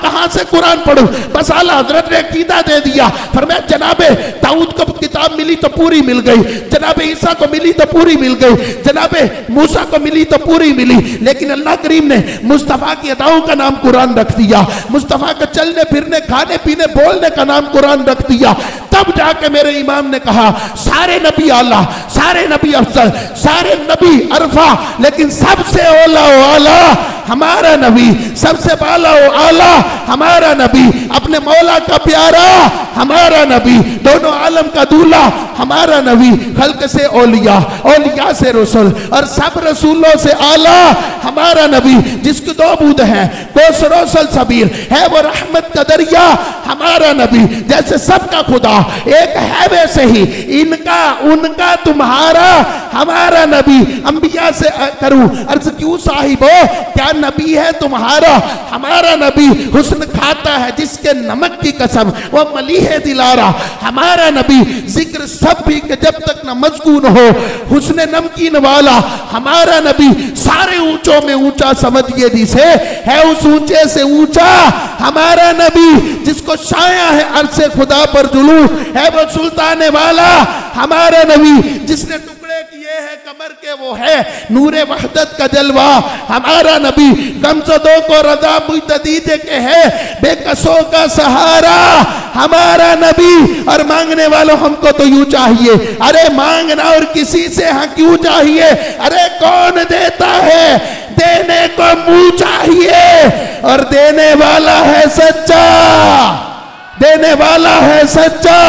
[SPEAKER 1] कहां से कुरान पढ़ूं? बस आला हज़रत ने अकीदा दे दिया। फरमाया जनाबे दाऊद को किताब मिली तो पूरी मिल गई, जनाबे ईसा को मिली तो पूरी मिल गई, जनाबे मूसा को मिली तो पूरी मिली, लेकिन अल्लाह करीम ने मुस्तफ़ा की अदाओं का नाम कुरान रख दिया। मुस्तफ़ा का चलने फिरने खाने पीने बोलने का नाम कुरान रख दिया। तब जाके मेरे इमाम ने कहा सारे नबी आला, सारे नबी अफजल, सारे नबी अरफा, लेकिन सबसे औला आला हमारा नबी, सबसे बाला आला हमारा नबी, अपने मौला का प्यारा हमारा नबी, दोनों आलम का दूल्हा हमारा नबी, खल्क से औलिया, औलिया से रसूल और सब रसूलों से आला हमारा नबी, जिसके दो बूद हैं, कौसर सबीर है वो रहमत का दरिया हमारा नबी। जैसे सबका खुदा एक है वैसे ही इनका उनका तुम्हारा हमारा नबी। अंबिया से करूं अर्ज क्यों साहिबो, क्या नबी है तुम्हारा हमारा नबी। हुस्न खाता है जिसके नमक की कसम वो मलीह दिलारा हमारा नबी। जिक्र सब भी के जब तक न मज़कूर हो हुस्न नमकीन वाला हमारा नबी। सारे ऊंचों में ऊंचा समझिए जिसे है उस ऊंचे से ऊंचा हमारा नबी। जिसको छाया है अर्श खुदा पर जुलूस है वो सुल्तान वाला हमारा नबी। जिसने टुकड़े किए हैं कमर के वो है नूरे वहदत का जलवा हमारा नबी। गमज़दों को रज़ा मुजद्दीद के है बेकसों का सहारा हमारा नबी। और मांगने वालों हमको तो यूं चाहिए, अरे मांगना और किसी से हाँ क्यों चाहिए, अरे कौन देता है, देने को मुंह चाहिए और देने वाला है सच्चा, देने वाला है सच्चा।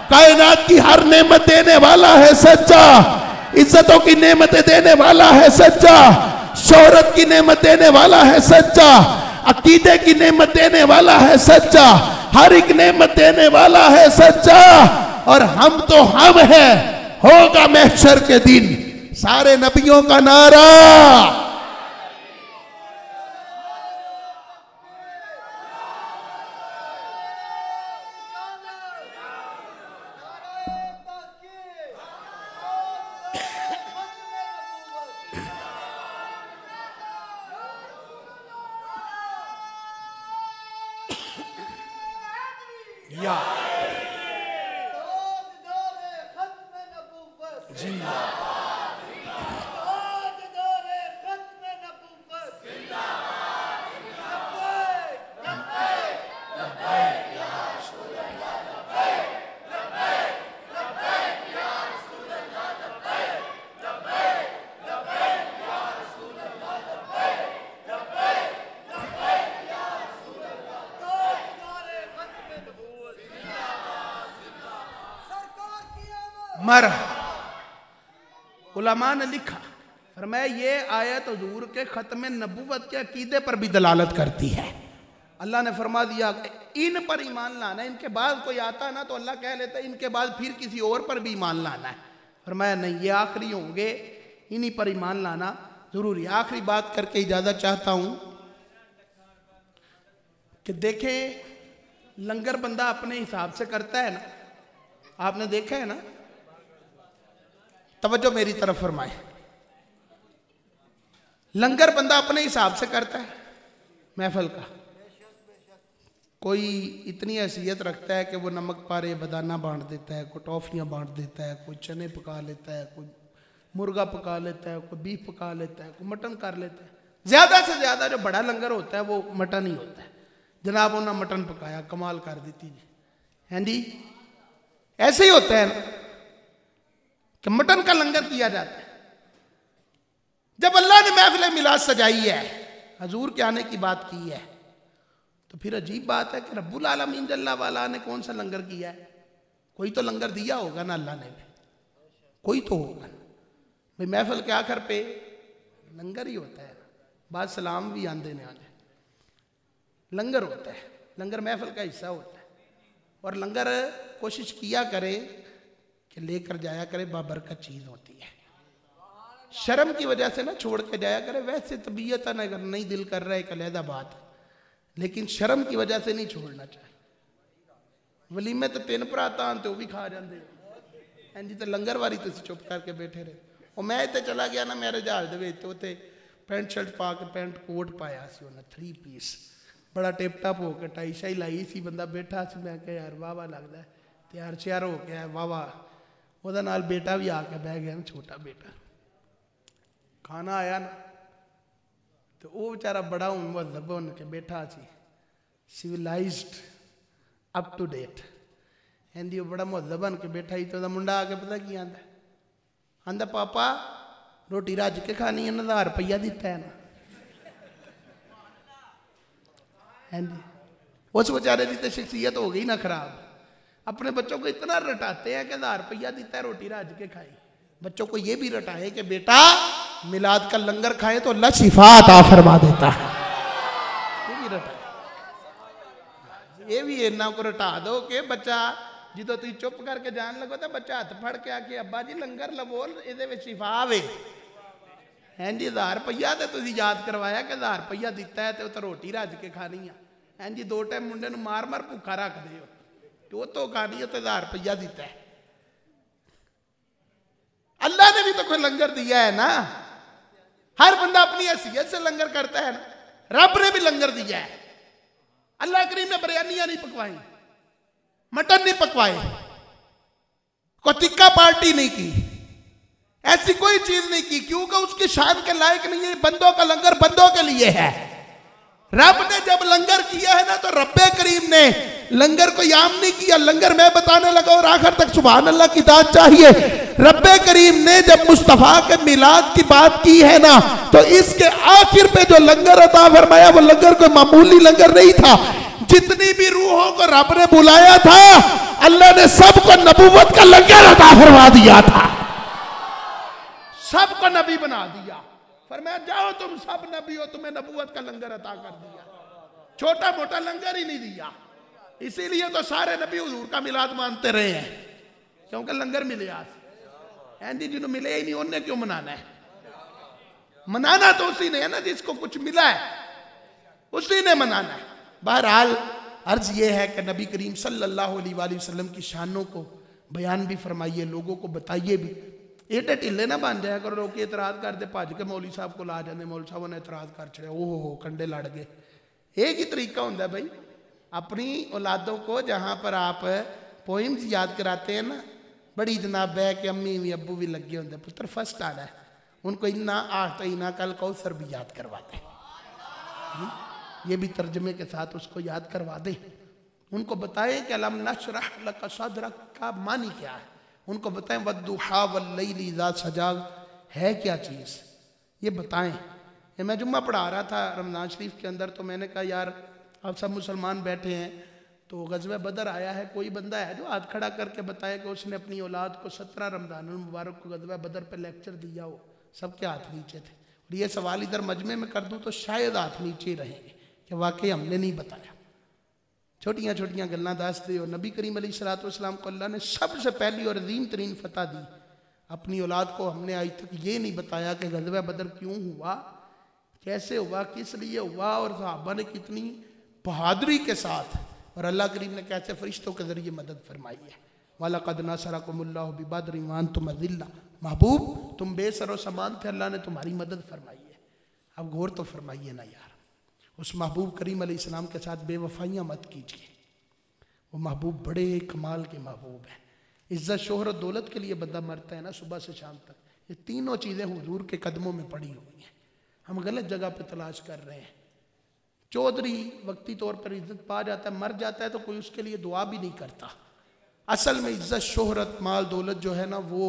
[SPEAKER 1] कायनात की हर नेमत देने वाला है सच्चा, इज्जतों की नेमतें देने वाला है सच्चा, शोहरत की नेमत देने वाला है सच्चा, अकीदे की नेमत देने वाला है सच्चा, हर एक नेमत देने वाला है सच्चा, और हम तो हम हैं। होगा महशर के दिन सारे नबियों का नारा, या मर उलमा ने लिखा, फरमाया ये आयत हुजूर के खत्म नबूवत के अकीदे पर भी दलालत करती है। अल्लाह ने फरमा दिया इन पर ईमान लाना है, इनके बाद कोई आता ना तो अल्लाह कह लेता है इनके बाद फिर किसी और पर भी ईमान लाना है। फरमाया नहीं, ये आखिरी होंगे, इन्हीं पर ईमान लाना जरूरी। आखिरी बात करके इजाजत चाहता हूं कि देखें लंगर बंदा अपने हिसाब से करता है ना, आपने देखा है ना, तवज्जो मेरी तरफ फरमाए, लंगर बंदा अपने हिसाब से करता है महफल का। कोई इतनी हैसियत रखता है कि वो नमक पारे बदाना बांट देता है, कोई टॉफियाँ बांट देता है, कोई चने पका लेता है, कोई मुर्गा पका लेता है, कोई बीफ पका लेता है, कोई मटन कर लेता है। ज़्यादा से ज़्यादा जो बड़ा लंगर होता है वो मटन ही होता है। जनाब उन्होंने मटन पकाया, कमाल कर देती जी, हैं जी, ऐसे ही होता है ना कि मटन का लंगर किया जाता है। जब अल्लाह ने महफिल मिलाद सजाई है, हजूर के आने की बात की है, तो फिर अजीब बात है कि रब्बुल आलमीन जल्ला वाला ने कौन सा लंगर किया है? कोई तो लंगर दिया होगा ना अल्लाह ने भी, कोई तो होगा भाई। महफिल के आखिर पे लंगर ही होता है, बाद सलाम भी आंदे ने आने, लंगर होता है, लंगर महफिल का हिस्सा होता है। और लंगर कोशिश किया करे कि लेकर जाया करे, बाबरकत चीज़ होती है। शर्म की वजह से ना छोड़ के जाया करे, वैसे तबीयत अगर नहीं दिल कर रहा है एक अलहदा बात है, लेकिन शर्म की वजह से नहीं छोड़ना चाहिए। वलीमे तो 3 भराता तो वो भी खा जाते हैं जी, तो लंगर वारी तुम चुप करके बैठे रहे। और मैं इतने चला गया ना मेरे जहाज के पैंट शर्ट पा के पैंट कोट पाया सी उन्हें 3 पीस, बड़ा टिप टप हो के टाई शाई लाई सी, बंदा बैठा सी। मैं क्या यार वाह वाह लगता है, तैयार श्यार हो गया वाह वाह। ਉਹਦਾ ਨਾਲ बेटा भी आके बह गया ना, छोटा बेटा। खाना आया ना तो वो बेचारा बड़ा मुहज़्ज़ब बन के बैठा सी, सिविलाइज्ड अप टू डेट हैं जी। वो बड़ा मुहज़्ज़ब बन के बैठा ही, तो ਉਹਦਾ मुंडा आके पता की आंदा, आंदा पापा रोटी रज के खानी है, 1000 रुपया दिता है ना। हैं जी, उस बेचारे की तो शख्सियत हो गई ना खराब। अपने बच्चों को इतना रटाते हैं कि 1000 रुपया देता है रोटी राज के खाई। बच्चों को ये भी रटाए कि बेटा मिलाद का लंगर खाए तो अल्लाह शिफा अता फरमा देता है, ये भी रटाए। ये भी इन्ना को रटा दो कि बच्चा जो तुम चुप करके जान लगो तो बच्चा हाथ फड़ के आके अब्बा जी लंगर लवो, ये शिफा आवे। हैं जी 1000 रुपया तो तुम याद करवाया कि 1000 रुपया दिता है तो रोटी रज के खानी है। हैं जी 2 टाइम मुंडे मार मार भूखा रख दे, वो तो खानी है तो 1000 रुपया दिता है। अल्लाह ने भी तो कोई लंगर दिया है ना। हर बंदा अपनी हैसियत से लंगर करता है ना। रब ने भी लंगर दिया है। अल्लाह करीम ने बिरयानियां नहीं पकवाई, मटन नहीं पकवाए, कोई टिक्का पार्टी नहीं की, ऐसी कोई चीज नहीं की, क्योंकि उसकी शान के लायक नहीं है। बंदों का लंगर बंदों के लिए है। रब ने जब लंगर किया है ना तो रब्बे करीम ने लंगर को याम नहीं किया। लंगर मैं बताने लगा और आखिर तक सुभान अल्लाह की दाद चाहिए। रब्बे करीम ने जब मुस्तफा के मिलाद की बात की है ना तो इसके आखिर पे जो लंगर अता फरमाया वो लंगर कोई मामूली लंगर नहीं था। जितनी भी रूहों को रब ने बुलाया था अल्लाह ने सबको नबूवत का लंगर अता फरमा दिया था, सबको नबी बना दिया। फरमाया जाओ तुम सब नबी हो, तुम्हें नबूवत का लंगर अता कर दिया। छोटा मोटा लंगर ही नहीं दिया। इसीलिए तो सारे नबी हुजूर का मिलाद मानते रहे हैं, क्योंकि लंगर मिले आज एंडी जिन्होंने मिले ही नहीं उन्हें क्यों मनाना है? मनाना तो उसी ने है ना जिसको कुछ मिला है, उसी ने मनाना है। बहरहाल अर्ज ये है कि नबी करीम सल्लल्लाहु अलैहि वसल्लम की शानों को बयान भी फरमाइए, लोगों को बताइए भी। एडे ढिले ना बन जाया करो, लोग एतराज करते भज के मौली साहब को ला जाते, मौली साहब ने एतराज कर छड़े, ओहो कंडे लड़ गए। एक ही तरीका होता भाई, अपनी औलादों को जहाँ पर आप पोइम्स याद कराते हैं ना, बड़ी जनाब है कि अम्मी भी अब्बू भी लगे होंगे, पुत्र फर्स्ट आना है, उनको इन्ना आहता इना कल कौसर भी याद करवाते, ये भी तर्जमे के साथ उसको याद करवा दें। उनको बताएं कि अलम नशरह लका सदरक का मानी क्या है, उनको बताएं वद्दुहा वल्लैली इज़ा सजा है क्या चीज़, ये बताएं। ये मैं जुम्मा पढ़ा रहा था रमज़ान शरीफ के अंदर, तो मैंने कहा यार आप सब मुसलमान बैठे हैं, तो ग़ज़वा बदर आया है, कोई बंदा है जो हाथ खड़ा करके बताए कि उसने अपनी औलाद को 17 रमज़ानुल मुबारक को ग़ज़वा बदर पे लेक्चर दिया हो? सबके हाथ नीचे थे। और ये सवाल इधर मजमे में कर दूँ तो शायद हाथ नीचे रहेंगे कि वाकई हमने नहीं बताया। छोटियाँ छोटियाँ गल्लां दसते हो। नबी करीम अलैहिस्सलाम को अल्लाह ने सबसे पहली और अजीम तरीन फतह दी, अपनी औलाद को हमने आज तक ये नहीं बताया कि ग़ज़वा बदर क्यों हुआ, कैसे हुआ, किस लिए हुआ, और सहाबा ने कितनी बहादुरी के साथ और अल्लाह करीम ने कैसे फरिश्तों के ज़रिए मदद फरमाई है। वलक़द नसरकुमुल्लाहु बिबद्रिन वअंतुम अज़िल्ला, महबूब तुम बेसरो सामान थे, अल्लाह ने तुम्हारी मदद फरमाई है। अब गौर तो फरमाइए ना यार, उस महबूब करीम अलैहिस्सलाम के साथ बेवफाइयाँ मत कीजिए। वो महबूब बड़े कमाल के महबूब हैं। इज़्ज़त शोहरत दौलत के लिए बंदा मरता है ना सुबह से शाम तक, ये तीनों चीज़ें हुजूर के कदमों में पड़ी हुई हैं, हम गलत जगह पे तलाश कर रहे हैं। चौधरी वक्ती तौर पर इज्जत पा जाता है, मर जाता है तो कोई उसके लिए दुआ भी नहीं करता। असल में इज्जत शोहरत माल दौलत जो है ना वो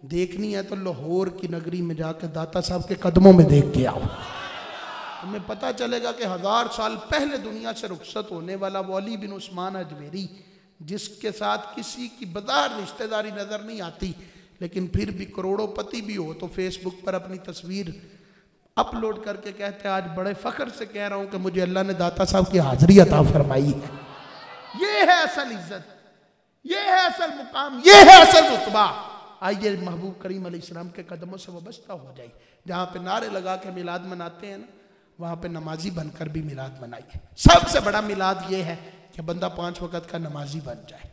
[SPEAKER 1] देखनी है तो लाहौर की नगरी में जाकर दाता साहब के कदमों में देख के आओ, हमें पता चलेगा कि 1000 साल पहले दुनिया से रुखसत होने वाला वली बिन उस्मान अजमेरी, जिसके साथ किसी की बज़ाहिर रिश्तेदारी नज़र नहीं आती, लेकिन फिर भी करोड़ोंपति भी हो तो फेसबुक पर अपनी तस्वीर अपलोड करके कहते हैं आज बड़े फ़ख्र से कह रहा हूँ कि मुझे अल्लाह ने दाता साहब की हाज़िरी अता फरमाई है। ये है असल इज्जत, ये है असल मुकाम, ये है असल रुतबा। आइए महबूब करीम अलैहिस्सलाम के कदमों से वाबस्ता हो जाए। जहाँ पे नारे लगा के मिलाद मनाते हैं ना, वहाँ पे नमाजी बनकर भी मिलाद मनाइए। सबसे बड़ा मिलाद ये है कि बंदा 5 वक़्त का नमाजी बन जाए।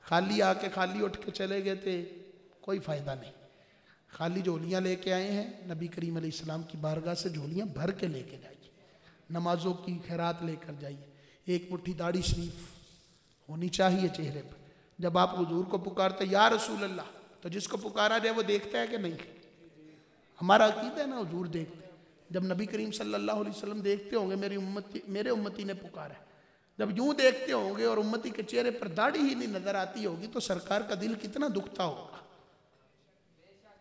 [SPEAKER 1] खाली आके खाली उठ के चले गए थे, कोई फ़ायदा नहीं। खाली झोलियाँ लेके आए हैं, नबी करीम अलैहिस्सलाम की बारगाह से झोलियाँ भर के लेके जाइए, नमाजों की खैरात लेकर जाइए। एक मुट्ठी दाढ़ी शरीफ होनी चाहिए चेहरे पर। जब आप हुजूर को पुकारते या रसूल अल्लाह, तो जिसको पुकारा जाए वो देखता है कि नहीं? हमारा अकीदा है ना, हुजूर देखते। जब नबी करीम सल्लल्लाहु अलैहि वसल्लम देखते होंगे मेरे उम्मती ने पुकारा, जब यूं देखते होंगे और उम्मती के चेहरे पर दाढ़ी ही नहीं नजर आती होगी, तो सरकार का दिल कितना दुखता होगा,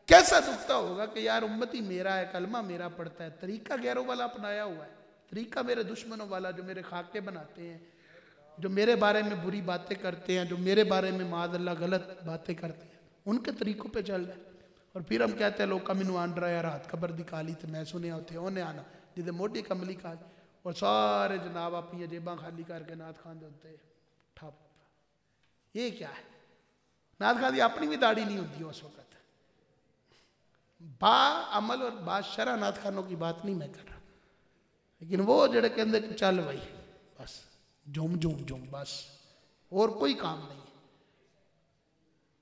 [SPEAKER 1] कैसा दुखता होगा कि यार उम्मती मेरा है, कलमा मेरा पढ़ता है, तरीका गैरों वाला अपनाया हुआ है, तरीका मेरे दुश्मनों वाला, जो मेरे खाके बनाते हैं, जो मेरे बारे में बुरी बातें करते हैं, जो मेरे बारे में माज़अल्लाह गलत बातें करते हैं, उनके तरीकों पे चल रहा है। और फिर हम कहते हैं लोग मैनू आन रहा यार हाथ खबर दिखाली तो मैं सुनिया उत्थे उन्हें आना जिदे मोटी कमली खा, और सारे जनाब अपनी जेबा खाली करके नाथ खान दे उत्ते ठप। ये क्या है? नाथ खान की अपनी भी दाढ़ी नहीं होती उस वक्त। बा अमल और बा शरा नाथ खानों की बात नहीं मैं कर रहा, लेकिन वो जड़े कहते कि चल भाई बस झूम झूम झूम बस, और कोई काम नहीं है।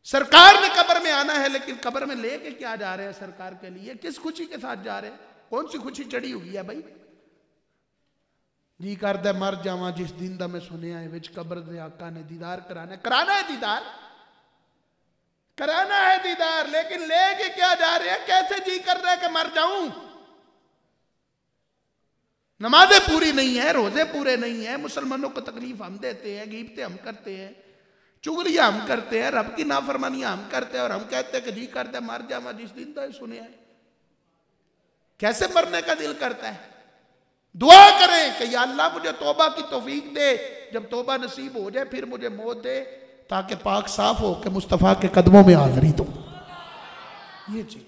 [SPEAKER 1] सरकार ने कब्र में आना है, लेकिन कब्र में लेके क्या जा रहे हैं? सरकार के लिए किस खुशी के साथ जा रहे हैं? कौन सी खुशी चढ़ी हुई है भाई? जी करदा मर जावा जिस दिन दा मैं सुनिया है विच कब्र दे आका ने दीदार कराना है दीदार कराना है दीदार, लेकिन लेके क्या जा रहे हैं? कैसे जी कर रहा है कि मर जाऊं? नमाजें पूरी नहीं है, रोजे पूरे नहीं है, मुसलमानों को तकलीफ हम देते हैं, गीबतें हम करते हैं, चुगलियां हम करते हैं, रब की नाफरमानियां हम करते हैं, और हम कहते हैं कि जी करते मर जावा जिस दिन तो सुने है। कैसे मरने का दिल करता है? दुआ करें कि या अल्लाह मुझे तौबा की तौफीक दे, जब तौबा नसीब हो जाए फिर मुझे मौत दे, ताकि पाक साफ हो के मुस्तफ़ा के कदमों में हाजिरी दो। ये चीज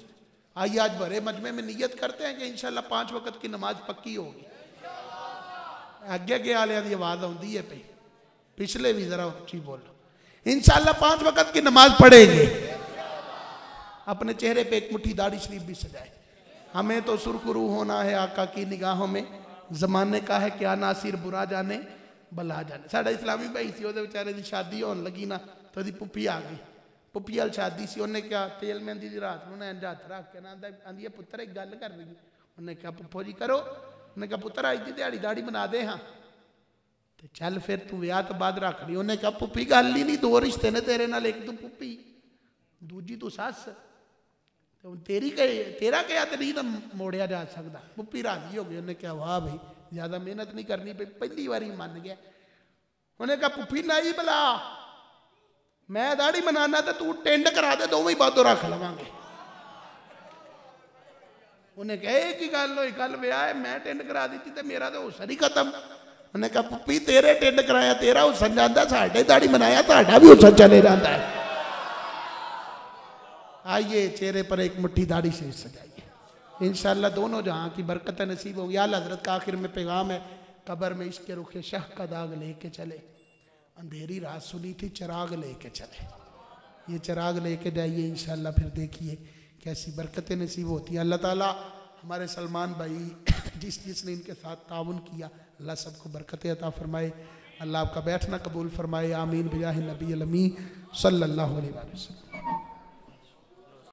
[SPEAKER 1] आइए आज भरे मजमे में नियत करते हैं कि इंशाल्लाह 5 वक़्त की नमाज पक्की होगी। अगे अगे आलिया की आवाज आती है पई, पिछले भी जरा ऊंची बोलो। इंशाल्लाह 5 वक्त की नमाज पढ़ेंगे। अपने चेहरे पे एक मुट्ठी दाढ़ी शरीफ भी सजाए। हमें तो सुरखरू होना है आका की निगाहों में। जमाने का है क्या नासिर, बुरा जाने भला जाने। साडा इस्लामी भाई सी, ओदे बेचारे दी शादी होने लगी ना तो दी पुप्पी आ गई। पुप्पी वाल शादी सी, उन्हें क्या तेल मेहंदी दी रात नूं इंज हत्थ रख के ना आंदी है पुत्तर एक गल कर रही। उन्हें कहा पुप्पो जी करो। उन्हें कहा पुत्तर अज दी दिहाड़ी दाढ़ी बना दे हाँ ते चल फिर तू विआह तो बाद रख ली। उन्हें कहा पुप्पी गल ही नहीं, 2 रिश्ते ने तेरे नाल, एक तू पुप्पी दूजी तू सस, तेरी तेरा क्या तो नहीं ना मोड़िया जा सकता। पुप्पी राजी हो गई। उन्हें कहा वाह भाई ज्यादा मेहनत नहीं करनी पई, पहली बारी मान गया। उन्हें कहा पुप्पी नहीं भला मैं दाढ़ी बनाना तो तू टेंड करा दे, दोवें ही बातों रख लवांगे। उन्हें कहा एक ही गल होई, कल विआह है मैं टेंड करा दी तो मेरा तो हुसन ही खत्म। उन्हें कहा पुप्पी तेरे टेंड कराया तेरा हुसन जाता, साढ़े दाढ़ी बनाया साढ़ा भी हुसन चले जाता है। आइए चेहरे पर एक मुट्ठी दाढ़ी से सजाइए, इंशाल्लाह दोनों जहां की बरकत नसीब होगी। आला हज़रत का आखिर में पैगाम है, कब्र में इश्क़ रुखे शाह का दाग लेके चले, अंधेरी रात सुनी थी चराग लेके चले। ये चराग लेके जाइए इंशाल्लाह, फिर देखिए कैसी बरकतें नसीब होती हैं। अल्लाह ताला हमारे सलमान भाई जिसने इनके साथ ताउन किया, अल्लाह सबको बरकतें अता फरमाए। अल्लाह आपका बैठना कबूल फरमाए। आमीन बिजाहि नबी अल अमीन सल्लल्लाहु अलैहि वसल्लम।